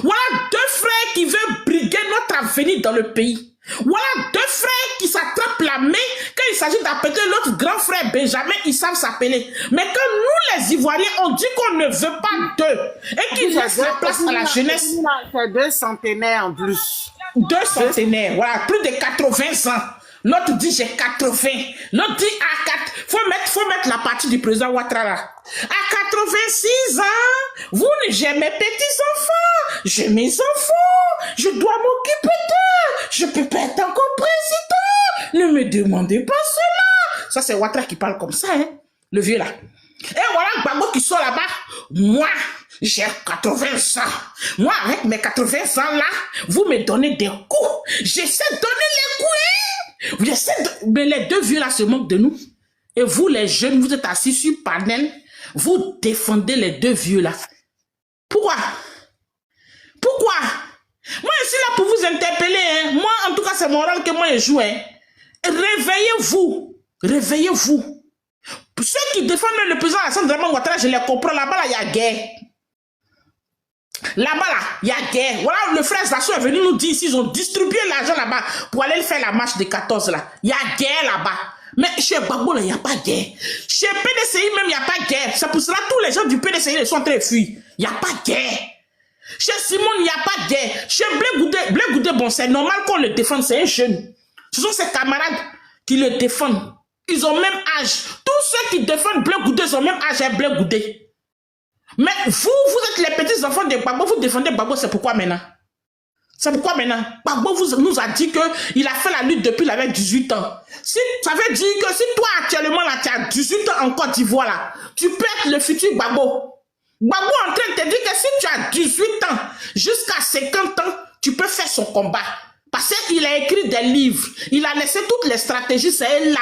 Voilà 2 frères qui veulent briguer notre avenir dans le pays. Voilà 2 frères qui s'attrapent la main. Quand il s'agit d'appeler l'autre grand frère Benjamin, ils savent s'appeler. Mais quand nous, les Ivoiriens, on dit qu'on ne veut pas d'eux et qu'ils laissent la place à la jeunesse. C'est 2 centenaires en plus. 2 centenaires, voilà, plus de 80 ans. L'autre dit j'ai 80. L'autre dit à 4. Faut mettre la partie du président Ouattara. À 86 ans, j'ai mes petits enfants, j'ai mes enfants, je dois m'occuper d'eux. Je peux pas être encore président. Ne me demandez pas cela. Ça c'est Ouattara qui parle comme ça, hein, le vieux là. Et voilà Gbagbo qui sort là-bas. Moi, j'ai 80 ans. Moi, avec mes 80 ans là, vous me donnez des coups. J'essaie de donner les coups, hein. Mais les 2 vieux là se moquent de nous. Et vous les jeunes, vous êtes assis sur panel, vous défendez les 2 vieux là. Pourquoi? Pourquoi? Moi je suis là pour vous interpeller, hein. Moi en tout cas c'est mon rôle que moi je joue, hein. Réveillez-vous. Réveillez-vous. Ceux qui défendent le président Alassane Dramane Ouattara, je les comprends. Là-bas là, il y a guerre. Là-bas, là, il y a guerre. Voilà, le frère Zassou est venu nous dire ici, ils ont distribué l'argent là-bas pour aller faire la marche de 14 là. Il y a guerre là-bas. Mais chez Gbagbo, là, il n'y a pas de guerre. Chez PDCI même, il n'y a pas de guerre. C'est pour cela que tous les gens du PDCI sont en train de fuir. Il n'y a pas de guerre. Chez Simon, il n'y a pas de guerre. Chez Blé Goudé, bon, c'est normal qu'on le défende, c'est un jeune. Ce sont ses camarades qui le défendent. Ils ont même âge. Tous ceux qui défendent Blé Goudé, ils ont même âge à Blé Goudé. Mais vous êtes les petits enfants de Gbagbo, vous défendez Gbagbo, c'est pourquoi maintenant? C'est pourquoi maintenant? Gbagbo nous a dit qu'il a fait la lutte depuis il avait 18 ans. Si, ça veut dire que si toi actuellement là, tu as 18 ans en Côte d'Ivoire là, tu peux être le futur Gbagbo. Gbagbo est en train de te dire que si tu as 18 ans, jusqu'à 50 ans, tu peux faire son combat. Parce qu'il a écrit des livres, il a laissé toutes les stratégies, c'est là.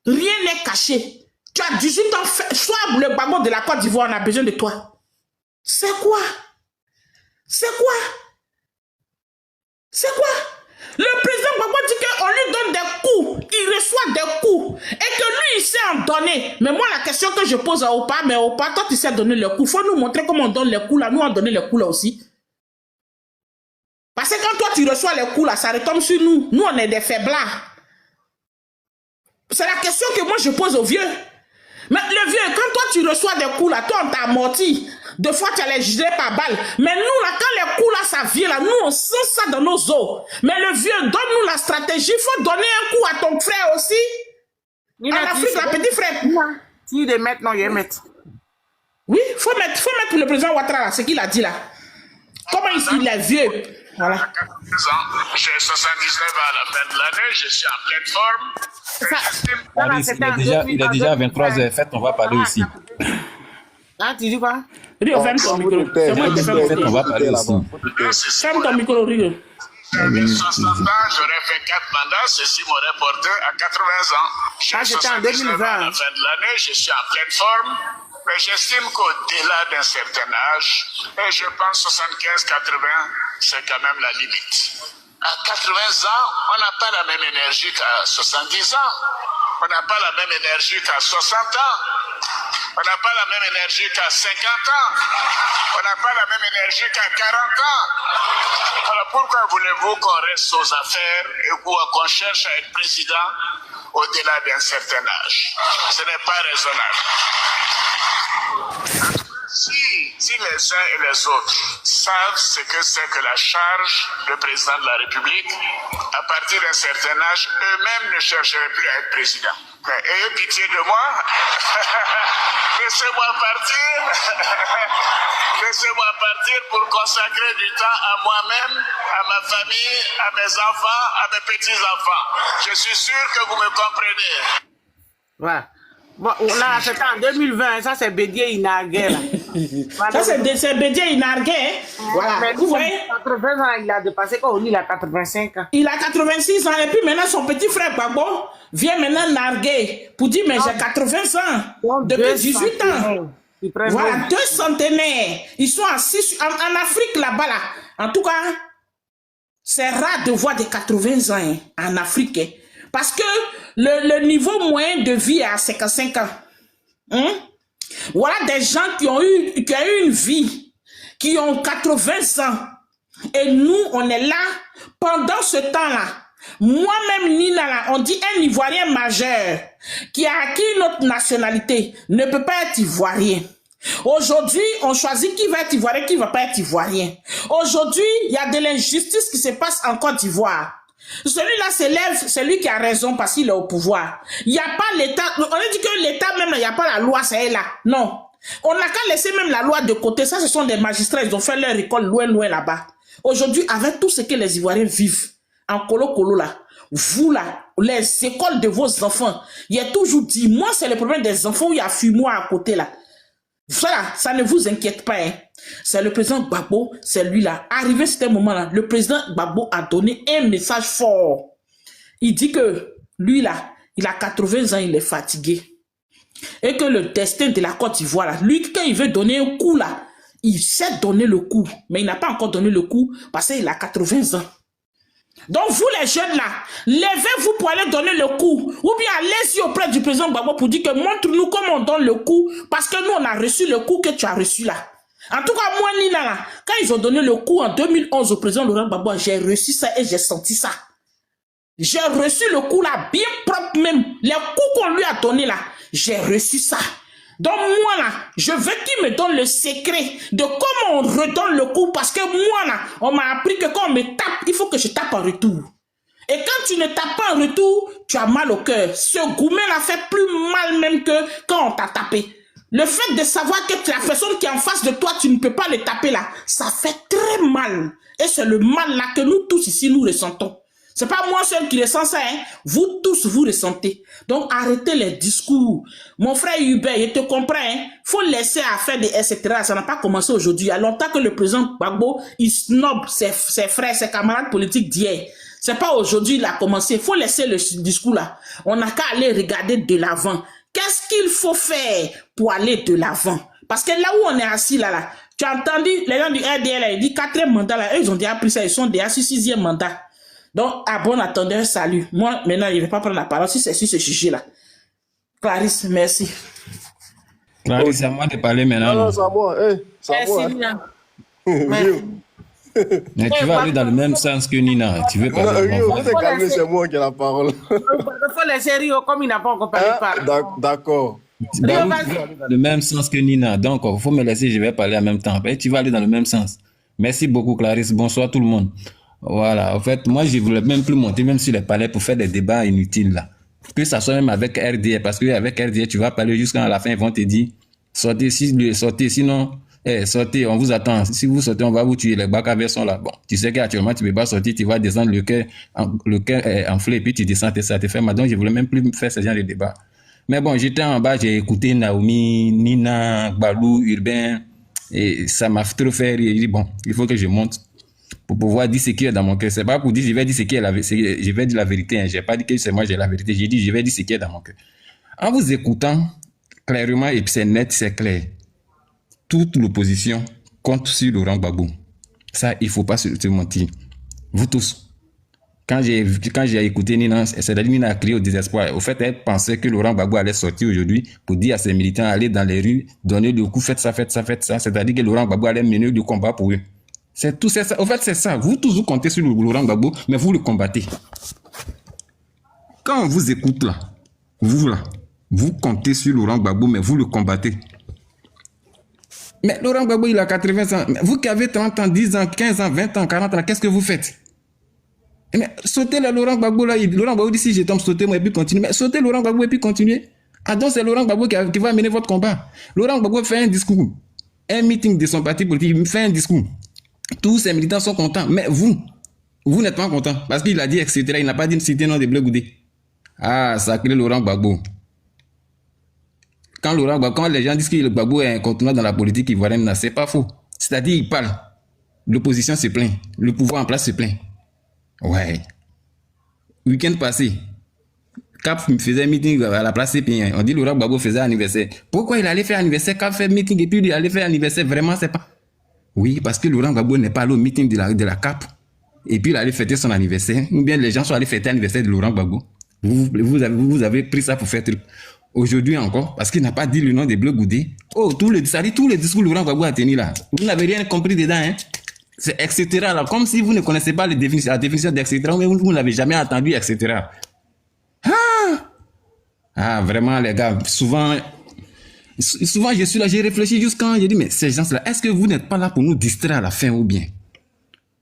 Rien n'est caché. Tu as 18 ans, sois le Gbagbo de la Côte d'Ivoire, on a besoin de toi. C'est quoi? C'est quoi? C'est quoi? Le président Gbagbo dit qu'on lui donne des coups, il reçoit des coups, et que lui, il sait en donner. Mais moi, la question que je pose à Opa, mais Opa, toi, tu sais donner les coups. Il faut nous montrer comment on donne les coups là, nous, on donne les coups là aussi. Parce que quand toi, tu reçois les coups là, ça retombe sur nous. Nous, on est des faiblards. C'est la question que moi, je pose aux vieux. Mais le vieux, quand toi, tu reçois des coups là, toi, on t'a amorti. Deux fois, tu allais girer par balle. Mais nous, là, quand les coups là, ça vient là, nous, on sent ça dans nos os. Mais le vieux, donne-nous la stratégie. Il faut donner un coup à ton frère aussi. En Afrique, la petite frère. Si de mettre, non, il est mettre. Oui, il faut mettre le président Ouattara là, ce qu'il a dit là. Comment il est vieux. Voilà. J'ai 79 à la fin de l'année, je suis en pleine forme. Il est déjà 23h, fait, on va parler aussi. Ah, tu dis quoi? Rio, ferme ton micro. C'est moi qui ferme ton micro. On va parler aussi. Ferme ton micro, Rio. J'aurais fait 4 mandats, ceci m'aurait porté à 80 ans. J'ai 79 à la fin de l'année, je suis en pleine forme. Mais j'estime qu'au-delà d'un certain âge, et je pense 75-80, c'est quand même la limite. À 80 ans, on n'a pas la même énergie qu'à 70 ans. On n'a pas la même énergie qu'à 60 ans. On n'a pas la même énergie qu'à 50 ans. On n'a pas la même énergie qu'à 40 ans. Alors pourquoi voulez-vous qu'on reste aux affaires et qu'on cherche à être président au-delà d'un certain âge? Ce n'est pas raisonnable. Si les uns et les autres savent ce que c'est que la charge de président de la République, à partir d'un certain âge, eux-mêmes ne chercheraient plus à être président. Mais ayez pitié de moi. Laissez-moi partir. Laissez-moi partir pour consacrer du temps à moi-même, à ma famille, à mes enfants, à mes petits-enfants. Je suis sûr que vous me comprenez. Ouais. Bon, là, c'était en 2020, ça c'est Bédié Inargué. Ça c'est Bédié Inargué. Voilà. Mais vous voyez, 80 ans, il a dépassé quand on dit il a 85 ans. Il a 86 ans et puis maintenant son petit frère Gbagbo vient maintenant narguer pour dire mais j'ai 80 ans depuis 18 ans. Voilà, 2 centenaires. Ils sont assis en Afrique là-bas là. En tout cas, c'est rare de voir des 80 ans en Afrique. Parce que le niveau moyen de vie est à 55 ans. Voilà des gens qui ont eu une vie, qui ont 80 ans. Et nous, on est là pendant ce temps-là. Moi-même, Nina, là, on dit un Ivoirien majeur qui a acquis notre nationalité ne peut pas être Ivoirien. Aujourd'hui, on choisit qui va être Ivoirien, qui ne va pas être Ivoirien. Aujourd'hui, il y a de l'injustice qui se passe en Côte d'Ivoire. Celui-là s'élève, c'est lui qui a raison parce qu'il est au pouvoir. Il n'y a pas l'État, on a dit que l'État même, il n'y a pas la loi, c'est là. Non. On n'a qu'à laisser même la loi de côté. Ça, ce sont des magistrats, ils ont fait leur école loin, loin là-bas. Aujourd'hui, avec tout ce que les Ivoiriens vivent, en colo là, vous là, les écoles de vos enfants, il y a toujours dit, moi, c'est le problème des enfants où il y a fumoir à côté là. Voilà, ça ne vous inquiète pas. Hein. C'est le président Gbagbo, c'est lui là. Arrivé à ce moment-là, le président Gbagbo a donné un message fort. Il dit que lui là, il a 80 ans, il est fatigué. Et que le destin de la Côte d'Ivoire là, lui quand il veut donner un coup là, il sait donner le coup. Mais il n'a pas encore donné le coup parce qu'il a 80 ans. Donc vous les jeunes là, levez-vous pour aller donner le coup. Ou bien allez-y auprès du président Gbagbo pour dire que montre-nous comment on donne le coup. Parce que nous on a reçu le coup que tu as reçu là. En tout cas moi Nina là, quand ils ont donné le coup en 2011 au président Laurent Gbagbo, j'ai reçu ça et j'ai senti ça. J'ai reçu le coup là, bien propre même. Les coups qu'on lui a donné là, j'ai reçu ça. Donc moi là, je veux qu'il me donne le secret de comment on redonne le coup parce que moi là, on m'a appris que quand on me tape, il faut que je tape en retour. Et quand tu ne tapes pas en retour, tu as mal au cœur. Ce gourmet là fait plus mal même que quand on t'a tapé. Le fait de savoir que la personne qui est en face de toi, tu ne peux pas le taper là, ça fait très mal. Et c'est le mal là que nous tous ici nous ressentons. C'est pas moi seul qui ressens ça, hein. Vous tous, vous ressentez. Donc, arrêtez les discours. Mon frère Hubert, il te comprend, hein. Faut laisser à faire des etc. Ça n'a pas commencé aujourd'hui. Il y a longtemps que le président Gbagbo, il snob ses frères, ses camarades politiques d'hier. C'est pas aujourd'hui il a commencé. Faut laisser le discours là. On n'a qu'à aller regarder de l'avant. Qu'est-ce qu'il faut faire pour aller de l'avant? Parce que là où on est assis là, tu as entendu les gens du RDL, ils disent 4e mandat là. Eux, ils ont déjà pris ça. Ils sont déjà sur 6e mandat. Donc, à bon attendeur, salut. Moi, maintenant, je ne vais pas prendre la parole si c'est sur ce sujet-là. Clarisse, merci. Clarisse, c'est à moi de parler maintenant. Non, c'est à moi. Hey, c'est à moi. Merci, Merci. Mais tu vas aller dans le même sens que Nina. Tu veux parler de Rio, vous êtes calmé, c'est moi qui ai la parole. Il faut laisser Rio comme il n'a pas encore parlé. D'accord. Bah oui, tu vas aller dans le même sens que Nina. Donc, il faut me laisser, je vais parler en même temps. Et tu vas aller dans le même sens. Merci beaucoup, Clarisse. Bonsoir tout le monde. Voilà. En fait, moi, je voulais même plus monter, même sur les palais, pour faire des débats inutiles là. Que ça soit même avec RDA, parce qu'avec RDA, tu vas parler jusqu'à la fin, ils vont te dire sortez, sinon, sortez, on vous attend. Si vous sortez, on va vous tuer. Les bacs sont là. Bon, tu sais qu'actuellement, tu ne peux pas sortir, tu vas descendre le cœur enflé, et puis tu descends, et ça te fait mal. Donc, je voulais même plus faire ce genre de débat. Mais bon, j'étais en bas, j'ai écouté Naomi, Nina, Balou, Urbain, et ça m'a trop fait rire. J'ai dit, bon, il faut que je monte pour pouvoir dire ce qui est dans mon cœur. C'est pas pour dire, je vais dire ce qui est je vais dire la vérité. Hein. J'ai pas dit que c'est moi, j'ai la vérité. J'ai dit, je vais dire ce qui est dans mon cœur. En vous écoutant, clairement, et puis c'est net, c'est clair. Toute l'opposition compte sur Laurent Gbagbo. Ça, il faut pas se mentir. Vous tous. Quand j'ai écouté Nina, c'est-à-dire Nina a crié au désespoir. Au fait, elle pensait que Laurent Gbagbo allait sortir aujourd'hui pour dire à ses militants, allez dans les rues, donner le coup, faites ça, faites ça, faites ça. C'est-à-dire que Laurent Gbagbo allait mener le combat pour eux. C'est tout, c'est ça. Au fait, c'est ça. Vous tous, vous comptez sur Laurent Gbagbo, mais vous le combattez. Quand on vous écoute là, vous comptez sur Laurent Gbagbo, mais vous le combattez. Mais Laurent Gbagbo, il a 80 ans. Mais vous qui avez 30 ans, 10 ans, 15 ans, 20 ans, 40 ans, qu'est-ce que vous faites? Mais sautez là, Laurent Gbagbo là, Laurent Gbagbo dit si je tombe, sautez-moi et puis continuez. Mais sautez Laurent Gbagbo et puis continuez. Ah donc c'est Laurent Gbagbo qui va mener votre combat. Laurent Gbagbo fait un discours, un meeting de son parti politique, il fait un discours. Tous ses militants sont contents, mais vous n'êtes pas contents parce qu'il a dit etc. Il n'a pas dit citer nom de Bleu Goudé. Ah, sacré Laurent Gbagbo. Quand les gens disent que le Gbagbo est incontournable dans la politique ivoirienne, c'est pas faux. C'est-à-dire il parle, l'opposition se plaint, le pouvoir en place se plaint. Ouais. Week-end passé, Cap faisait un meeting à la place CP1. On dit Laurent Gbagbo faisait anniversaire. Pourquoi il allait faire anniversaire? Cap fait meeting et puis il allait faire anniversaire. Vraiment, c'est pas. Oui, parce que Laurent Gbagbo n'est pas allé au meeting de la Cap. Et puis il allait fêter son anniversaire. Ou bien les gens sont allés fêter l'anniversaire de Laurent Gbagbo. Vous avez pris ça pour faire truc. Aujourd'hui encore, parce qu'il n'a pas dit le nom de Bleu Goudé. Oh, tous les discours que Laurent Gbagbo a tenu là. Vous n'avez rien compris dedans, hein? C'est etc. là, comme si vous ne connaissez pas la définition d'etc. Mais vous n'avez jamais entendu etc. Ah, vraiment les gars, souvent je suis là, j'ai réfléchi jusqu'à j'ai dit mais ces gens-là, est-ce que vous n'êtes pas là pour nous distraire à la fin ou bien?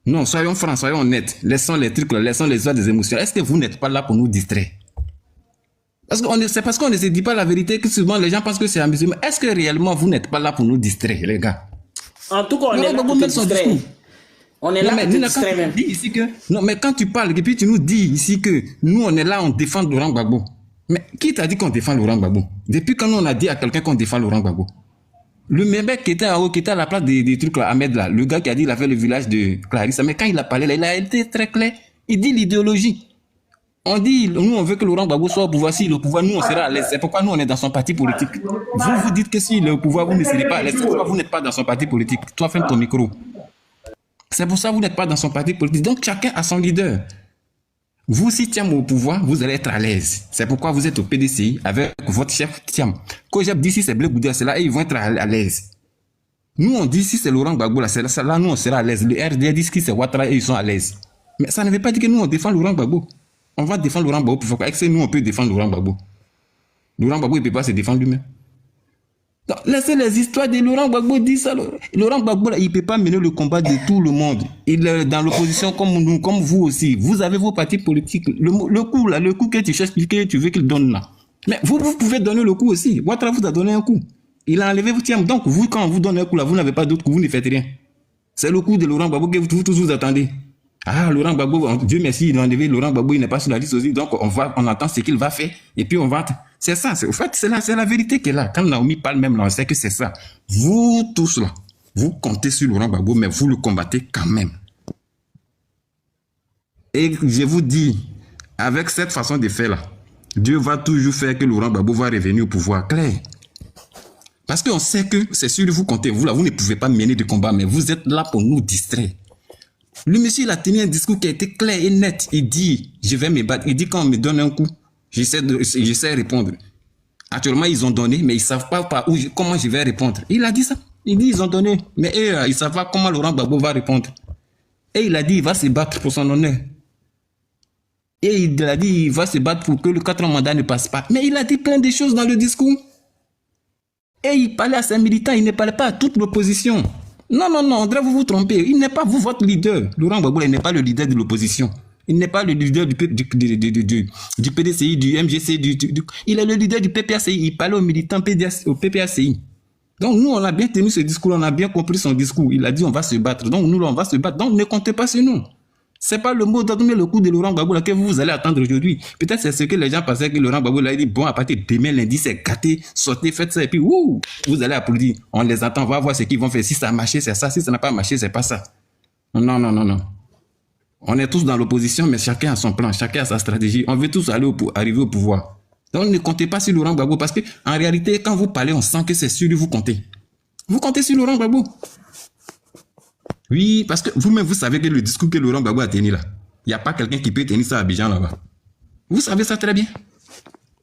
Non, soyons francs, soyons honnêtes, laissons les trucs là, laissons les histoires des émotions. Est-ce que vous n'êtes pas là pour nous distraire? C'est parce qu'on ne se dit pas la vérité que souvent les gens pensent que c'est amusant. Mais est-ce que réellement vous n'êtes pas là pour nous distraire, les gars? En tout cas, on est là pour te distraire. On est là pour te distraire même. Ici que, non, mais quand tu parles et puis tu nous dis ici que nous on est là, on défend Laurent Gbagbo. Mais qui t'a dit qu'on défend Laurent Gbagbo? Depuis quand on a dit à quelqu'un qu'on défend Laurent Gbagbo? Le mec qui était en haut, qui était à la place des trucs là, Ahmed là, le gars qui a dit il a fait le village de Clarisse, mais quand il a parlé là, il a été très clair. Il dit l'idéologie. On dit, nous on veut que Laurent Gbagbo soit au pouvoir. Si le pouvoir, nous on sera à l'aise. C'est pourquoi nous on est dans son parti politique. Vous dites que si le pouvoir, vous ne serez pas à l'aise. C'est pourquoi vous n'êtes pas dans son parti politique. Toi, ferme ton micro. C'est pour ça que vous n'êtes pas dans son parti politique. Donc chacun a son leader. Vous, si Thiam au pouvoir, vous allez être à l'aise. C'est pourquoi vous êtes au PDCI avec votre chef Thiam. Quand j'ai dit si c'est Bleu Goudé, c'est là et ils vont être à l'aise. Nous on dit si c'est Laurent Gbagbo, là, c'est là, nous on sera à l'aise. Le RDA dit que c'est Ouattara et ils sont à l'aise. Mais ça ne veut pas dire que nous on défend Laurent Gbagbo. On va défendre Laurent Gbagbo. Pourquoi? Est-ce que nous on peut défendre Laurent Gbagbo? Laurent Gbagbo il ne peut pas se défendre lui-même. Donc, laissez les histoires de Laurent Gbagbo dire ça. Laurent Gbagbo, il ne peut pas mener le combat de tout le monde. Il est dans l'opposition comme nous, comme vous aussi. Vous avez vos partis politiques. Le coup que tu cherches, que tu veux qu'il donne là. Mais vous pouvez donner le coup aussi. Ouattara vous a donné un coup. Il a enlevé votre tiers. Donc, vous, quand on vous donne un coup là, vous n'avez pas d'autre coup, vous ne faites rien. C'est le coup de Laurent Gbagbo que vous tous vous attendez. Ah, Laurent Gbagbo, Dieu merci, il a enlevé Laurent Gbagbo, il n'est pas sur la liste aussi. Donc, on attend ce qu'il va faire. Et puis, on va. C'est ça. Au fait, c'est la vérité qui est là. Quand Naomi parle même là, on sait que c'est ça. Vous tous là, vous comptez sur Laurent Gbagbo, mais vous le combattez quand même. Et je vous dis, avec cette façon de faire là, Dieu va toujours faire que Laurent Gbagbo va revenir au pouvoir. Clair. Parce qu'on sait que c'est sûr que vous comptez. Vous là, vous ne pouvez pas mener de combat, mais vous êtes là pour nous distraire. Le monsieur, il a tenu un discours qui a été clair et net. Il dit, je vais me battre. Il dit, quand on me donne un coup, j'essaie de répondre. Actuellement, ils ont donné, mais ils ne savent pas comment je vais répondre. Il a dit ça. Il dit, ils ont donné. Mais eux, ils ne savent pas comment Laurent Gbagbo va répondre. Et il a dit il va se battre pour son honneur. Et il a dit il va se battre pour que le 4e mandat ne passe pas. Mais il a dit plein de choses dans le discours. Et il parlait à ses militants, il ne parlait pas à toute l'opposition. Non, André, vous vous trompez. Il n'est pas vous, votre leader. Laurent Gbagbo, il n'est pas le leader de l'opposition. Il n'est pas le leader du PDCI, du MGC. Il est le leader du PPACI. Il parlait aux militants au PPACI. Donc nous, on a bien tenu ce discours, on a bien compris son discours. Il a dit on va se battre. Donc nous, on va se battre. Donc ne comptez pas sur nous. C'est pas le mot d'ordre, mais le coup de Laurent Gbagbo que vous allez attendre aujourd'hui. Peut-être c'est ce que les gens pensaient que Laurent Gbagbo a dit, bon, à partir de demain, lundi, c'est gâté, sortez, faites ça, et puis, ouh, vous allez applaudir. On les attend, on va voir ce qu'ils vont faire. Si ça a marché, c'est ça. Si ça n'a pas marché, c'est pas ça. Non. On est tous dans l'opposition, mais chacun a son plan, chacun a sa stratégie. On veut tous arriver au pouvoir. Donc ne comptez pas sur Laurent Gbagbo, parce que en réalité, quand vous parlez, on sent que c'est sur lui vous comptez. Vous comptez sur Laurent Gbagbo. Oui, parce que vous-même, vous savez que le discours que Laurent Gbagbo a tenu là, il n'y a pas quelqu'un qui peut tenir ça à Abidjan là-bas. Vous savez ça très bien.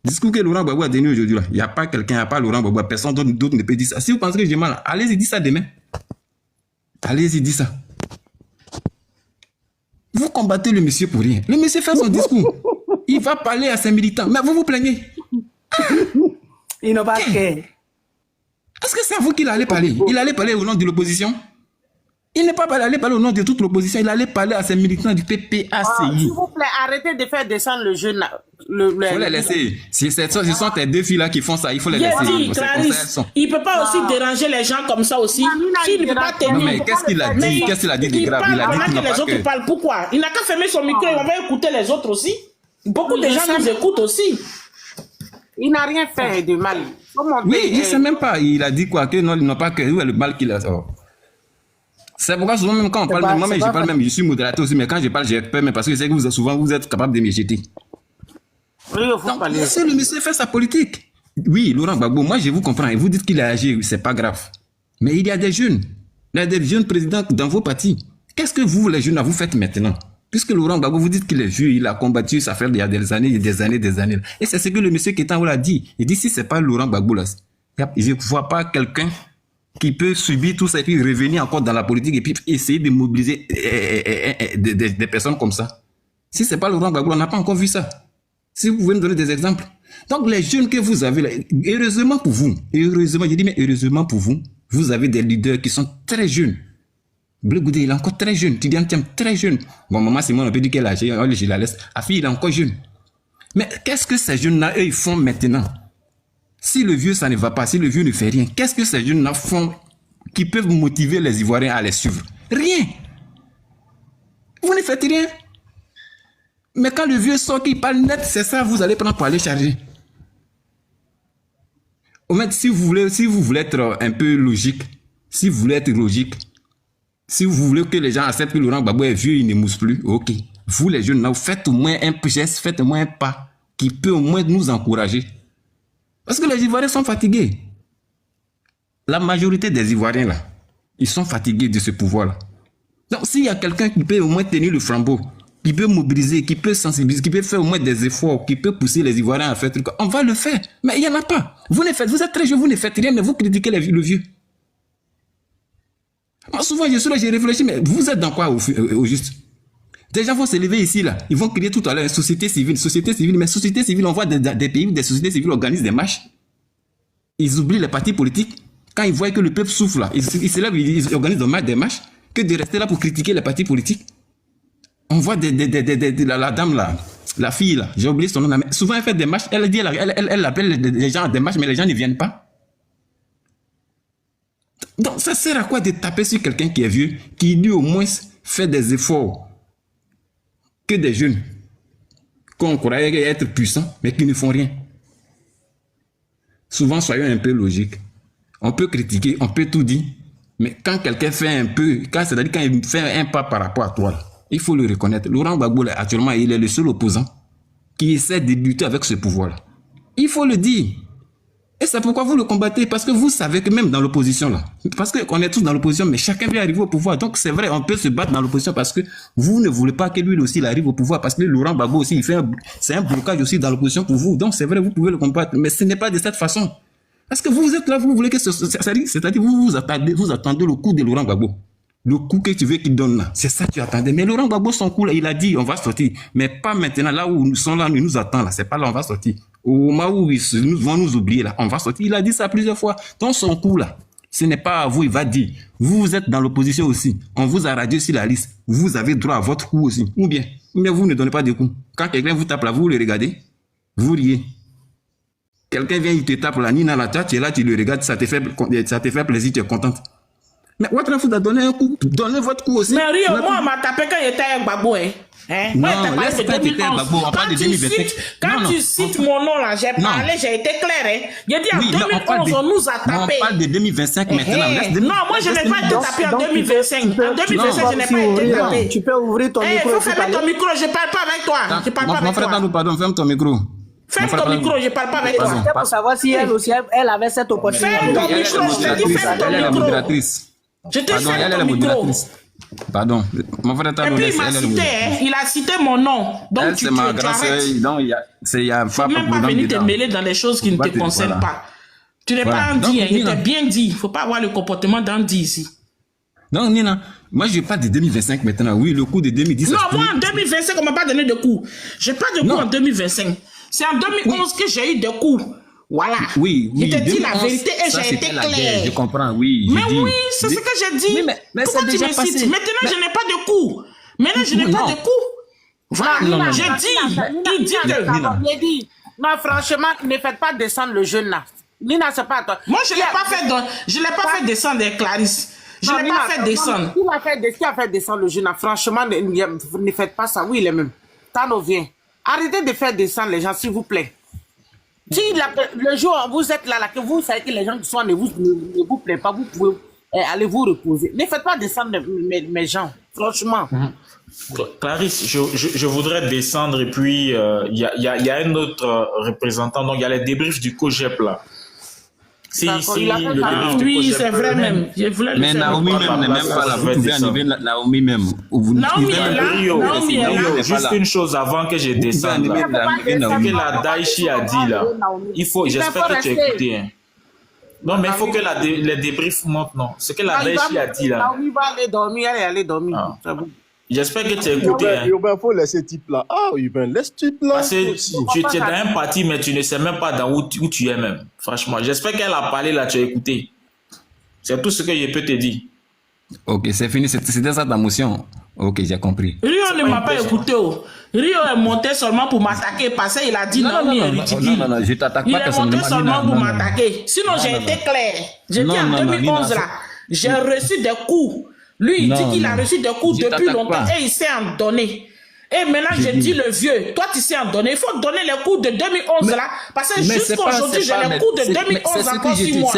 Le discours que Laurent Gbagbo a tenu aujourd'hui là, il n'y a pas quelqu'un, il n'y a pas Laurent Gbagbo, personne d'autre ne peut dire ça. Si vous pensez que j'ai mal, allez-y, dites ça demain. Allez-y, dites ça. Vous combattez le monsieur pour rien. Le monsieur fait son discours. Il va parler à ses militants. Mais vous vous plaignez. Il n'a pas de cœur. Est-ce que c'est à vous qu'il allait parler? Il allait parler au nom de l'opposition? Il n'est pas allé parler au nom de toute l'opposition, il allait parler à ses militants du PPACI. S'il vous plaît, arrêtez de faire descendre le jeune. Il faut les laisser. Ce sont tes deux filles là qui font ça, il faut les laisser. Clarisse, il ne peut pas aussi déranger les gens comme ça aussi. S'il ne peut pas tenir. Non, mais qu'est-ce qu'il a dit? Qu'est-ce qu'il a dit de grave? Il a dit qu'il n'a pas les autres parlent. Pourquoi? Il n'a qu'à fermer son micro et on va écouter les autres aussi. Beaucoup de gens nous écoutent aussi. Il n'a rien fait de mal. Oui, il ne sait même pas. Il a dit quoi? Que non, ils n'ont pas que. Où est le mal qu'il a? C'est pourquoi souvent même quand on parle, moi-même je parle même, je suis modérateur aussi, mais quand je parle, j'ai peur, mais parce que je sais que vous êtes capable de me jeter. Oui, donc, laissez le monsieur faire sa politique. Oui, Laurent Gbagbo, moi je vous comprends, et vous dites qu'il a âgé, c'est pas grave. Mais il y a des jeunes, présidents dans vos partis. Qu'est-ce que vous, les jeunes, vous faites maintenant? Puisque Laurent Gbagbo, vous dites qu'il est vieux, il a combattu, ça fait il y a des années. Et c'est ce que le monsieur qui est en haut l'a dit. Il dit, si c'est pas Laurent Gbagbo là, je ne vois pas quelqu'un qui peut subir tout ça et puis revenir encore dans la politique et puis essayer de mobiliser des personnes comme ça. Si ce n'est pas Laurent Gbagbo, on n'a pas encore vu ça. Si vous pouvez me donner des exemples. Donc les jeunes que vous avez là, heureusement pour vous, heureusement, je dis mais heureusement pour vous, vous avez des leaders qui sont très jeunes. Bleu Goudé, il est encore très jeune. Tidiane Thiam, très jeune. Bon, maman Simon, on peut dire qu'elle a âgé, je la laisse. Afi, il est encore jeune. Mais qu'est-ce que ces jeunes-là, eux, ils font maintenant? Si le vieux, ça ne va pas, si le vieux ne fait rien, qu'est-ce que ces jeunes-là font qui peuvent motiver les Ivoiriens à les suivre? Rien. Vous ne faites rien. Mais quand le vieux sort, qu'il parle net, c'est ça, vous allez prendre pour aller charger. Au fait, si vous voulez être un peu logique, si vous voulez que les gens acceptent que Laurent Gbagbo est vieux, il ne mousse plus, ok. Vous les jeunes, là, vous faites au moins un geste, faites au moins un pas qui peut au moins nous encourager. Parce que les Ivoiriens sont fatigués. La majorité des Ivoiriens, là, ils sont fatigués de ce pouvoir-là. Donc, s'il y a quelqu'un qui peut au moins tenir le flambeau, qui peut mobiliser, qui peut sensibiliser, qui peut faire au moins des efforts, qui peut pousser les Ivoiriens à faire truc, on va le faire. Mais il n'y en a pas. Vous êtes très jeune, vous ne faites rien, mais vous critiquez le vieux. Moi, souvent, je suis là, j'ai réfléchi, mais vous êtes dans quoi au juste? Des gens vont se lever ici, là. Ils vont crier tout à l'heure, société civile, mais société civile, on voit des pays où des sociétés civiles organisent des marches. Ils oublient les partis politiques. Quand ils voient que le peuple souffre, là, ils se lèvent, ils organisent des marches, que de rester là pour critiquer les partis politiques. On voit la dame, là, la fille, là, j'ai oublié son nom, mais souvent elle fait des marches, elle dit, elle appelle les gens à des marches, mais les gens ne viennent pas. Donc, ça sert à quoi de taper sur quelqu'un qui est vieux, qui lui au moins fait des efforts que des jeunes qu'on croyait être puissants, mais qui ne font rien. Souvent, soyons un peu logiques. On peut critiquer, on peut tout dire, mais quand quelqu'un fait un peu, c'est-à-dire quand il fait un pas par rapport à toi, il faut le reconnaître. Laurent Gbagbo, actuellement, il est le seul opposant qui essaie de lutter avec ce pouvoir-là. Il faut le dire. Et c'est pourquoi vous le combattez, parce que vous savez que même dans l'opposition, là, parce qu'on est tous dans l'opposition, mais chacun veut arriver au pouvoir. Donc c'est vrai, on peut se battre dans l'opposition parce que vous ne voulez pas que lui aussi il arrive au pouvoir, parce que Laurent Gbagbo aussi, c'est un blocage aussi dans l'opposition pour vous. Donc c'est vrai, vous pouvez le combattre, mais ce n'est pas de cette façon. Parce que vous êtes là, vous voulez que c'est-à-dire vous attendez le coup de Laurent Gbagbo. Le coup que tu veux qu'il donne là, c'est ça que tu attendais. Mais Laurent Gbagbo, son coup là, il a dit on va sortir. Mais pas maintenant, là où nous sommes là, ils nous attendent là. C'est pas là, on va sortir. Au moment où ils vont nous oublier là, on va sortir. Il a dit ça plusieurs fois. Donc son coup là, ce n'est pas à vous, il va dire. Vous êtes dans l'opposition aussi. On vous a radié sur la liste. Vous avez droit à votre coup aussi. Ou bien vous ne donnez pas de coups. Quand quelqu'un vous tape là, vous le regardez, vous riez. Quelqu'un vient, il te tape la nina la tête, tu es là, tu le regardes, ça te fait plaisir, tu es contente. Mais Ouattara vous a donné un coup, donnez votre coup aussi. Mais Rio, moi, on m'a tapé quand il était avec Gbagbo, hein. Non, laisse pas t'étais Gbagbo, on parle de 2025. Quand tu cites mon nom là, j'ai parlé, j'ai été clair, hein. J'ai dit en 2011, on nous a tapé. On parle de 2025 maintenant. Non, moi je n'ai pas été tapé en 2025. En 2025, je n'ai pas été tapé. Tu peux ouvrir ton micro. Il faut fermer ton micro, je ne parle pas avec toi. Je parle pas avec toi. Mon frère, pardon, ferme ton micro. Ferme ton micro, je ne parle pas avec toi. C'était pour savoir si elle aussi, elle avait cette opportunité. Ferme ton micro, je te dis, ferme ton micro. Je te ferme ton micro. Pardon, mon frère t'a donné. Et puis il a cité mon nom. Donc tu t'arrêtes. Donc il y a faut même pas venir te mêler dans les choses qui ne te concernent pas. Tu n'es pas Andy, il était bien dit. Il ne faut pas avoir le comportement d'Andy ici. Non, Nina, moi je parle de 2025 maintenant. Oui, le coup de 2010. Non, moi en 2025, on ne m'a pas donné de coup. Je n'ai pas de coup en 2025. C'est en 2011 que j'ai eu des coups. Voilà. Oui, je te dis la vérité et j'ai été clair. Je comprends, oui. Mais oui, c'est ce que j'ai dit. Mais pourquoi tu me cites? Maintenant, je n'ai pas de coups. Maintenant, je n'ai pas de coups. Voilà, j'ai dit. Il dit que... Non, franchement, ne faites pas descendre le jeune là. Nina, c'est pas toi. Moi, je ne l'ai pas fait descendre, Clarisse. Je ne l'ai pas fait descendre. Qui a fait descendre le jeune là? Franchement, ne faites pas ça. Oui, il est même. Tano, viens. Arrêtez de faire descendre les gens, s'il vous plaît. Si le jour où vous êtes là, que vous savez que les gens qui sont ne vous plaît pas, vous pouvez aller vous reposer. Ne faites pas descendre mes gens, franchement. Clarisse, je voudrais descendre et puis il y a un autre représentant, donc il y a les débriefs du COGEP là. Si le débrief du oui, c'est vrai même. Mais Naomi même n'est même pas là. Vous pouvez enlever Naomi même. Naomi est là. Juste une chose avant que je descende là. Ce que la Daichi a dit là, j'espère que tu as écouté. Hein. Non, mais il faut que les débriefs montent, non. Ce que la Daichi a dit là. Naomi va aller dormir, elle est allée dormir. J'espère que tu as écouté. Il faut laisser ce type là. Ah, laisse ce type là. Parce que tu es dans un parti, mais tu ne sais même pas où tu es même. Franchement, j'espère qu'elle a parlé là, tu as écouté. C'est tout ce que je peux te dire. Ok, c'est fini. C'était ça ta motion. Ok, j'ai compris. Rio ne m'a pas écouté. Rio est monté seulement pour m'attaquer parce qu'il a dit non, est ridicule. Non, je t'attaque pas personnellement. Il est monté seulement pour m'attaquer. Sinon, j'ai été clair. J'ai dit en 2011 là, j'ai reçu des coups. Lui, il dit qu'il a reçu des coups depuis longtemps et il s'est en donné. Et maintenant, je dis le vieux, toi tu sais en donner. Il faut donner les coups de 2011 là. Parce que jusqu'à aujourd'hui, j'ai les coups de 2011 encore sur moi.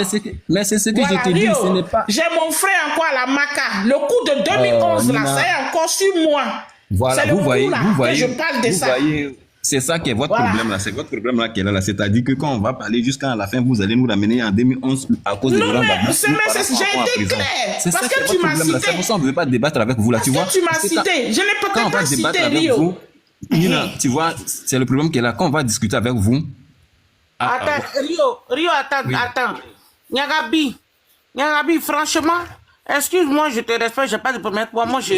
Mais c'est ce que je te dis, ce n'est pas... J'ai mon frère encore à la Maca. Le coup de 2011 là, ça est encore sur moi. Voilà, vous voyez, je parle de ça. C'est ça qui est votre problème là, c'est votre problème là qui est là. C'est-à-dire que quand on va parler jusqu'à la fin, vous allez nous ramener en 2011 à cause de Laurent Gbagbo. Non, mais j'ai été clair. Parce que tu m'as cité. C'est pour ça qu'on ne veut pas débattre avec vous là, tu vois. Parce que tu m'as cité. Je n'ai peut-être pas cité Rio. Nina, tu vois, c'est le problème qui est là. Quand on va discuter avec vous. Attends, Rio, attends. Nyagabi, franchement, excuse-moi, je te respecte, je passe de première fois. Moi, je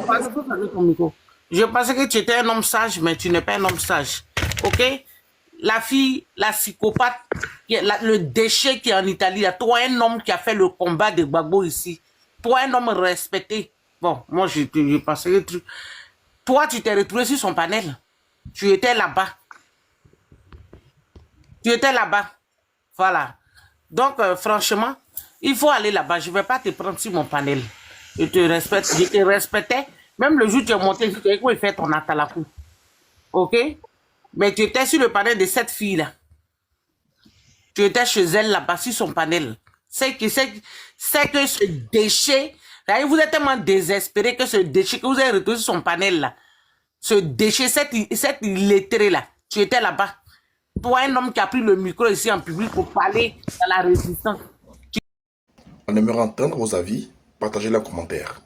passe avec ton micro. Je pensais que tu étais un homme sage, mais tu n'es pas un homme sage. Ok? La fille, la psychopathe, le déchet qui est en Italie, toi, un homme qui a fait le combat de Gbagbo ici, toi, un homme respecté. Bon, moi, je pensais que toi, tu t'es retrouvé sur son panel. Tu étais là-bas. Voilà. Donc, franchement, il faut aller là-bas. Je ne vais pas te prendre sur mon panel. Je te respecte. Je te respectais. Même le jour où tu es monté, tu as fait ton atalakou. Ok? Mais tu étais sur le panel de cette fille-là. Tu étais chez elle là-bas, sur son panel. C'est que ce déchet, vous êtes tellement désespéré que ce déchet que vous avez retrouvé sur son panel là, ce déchet, cette illettrée là, tu étais là-bas. Toi, un homme qui a pris le micro ici en public pour parler dans la résistance. On aimerait entendre vos avis, partagez les commentaires.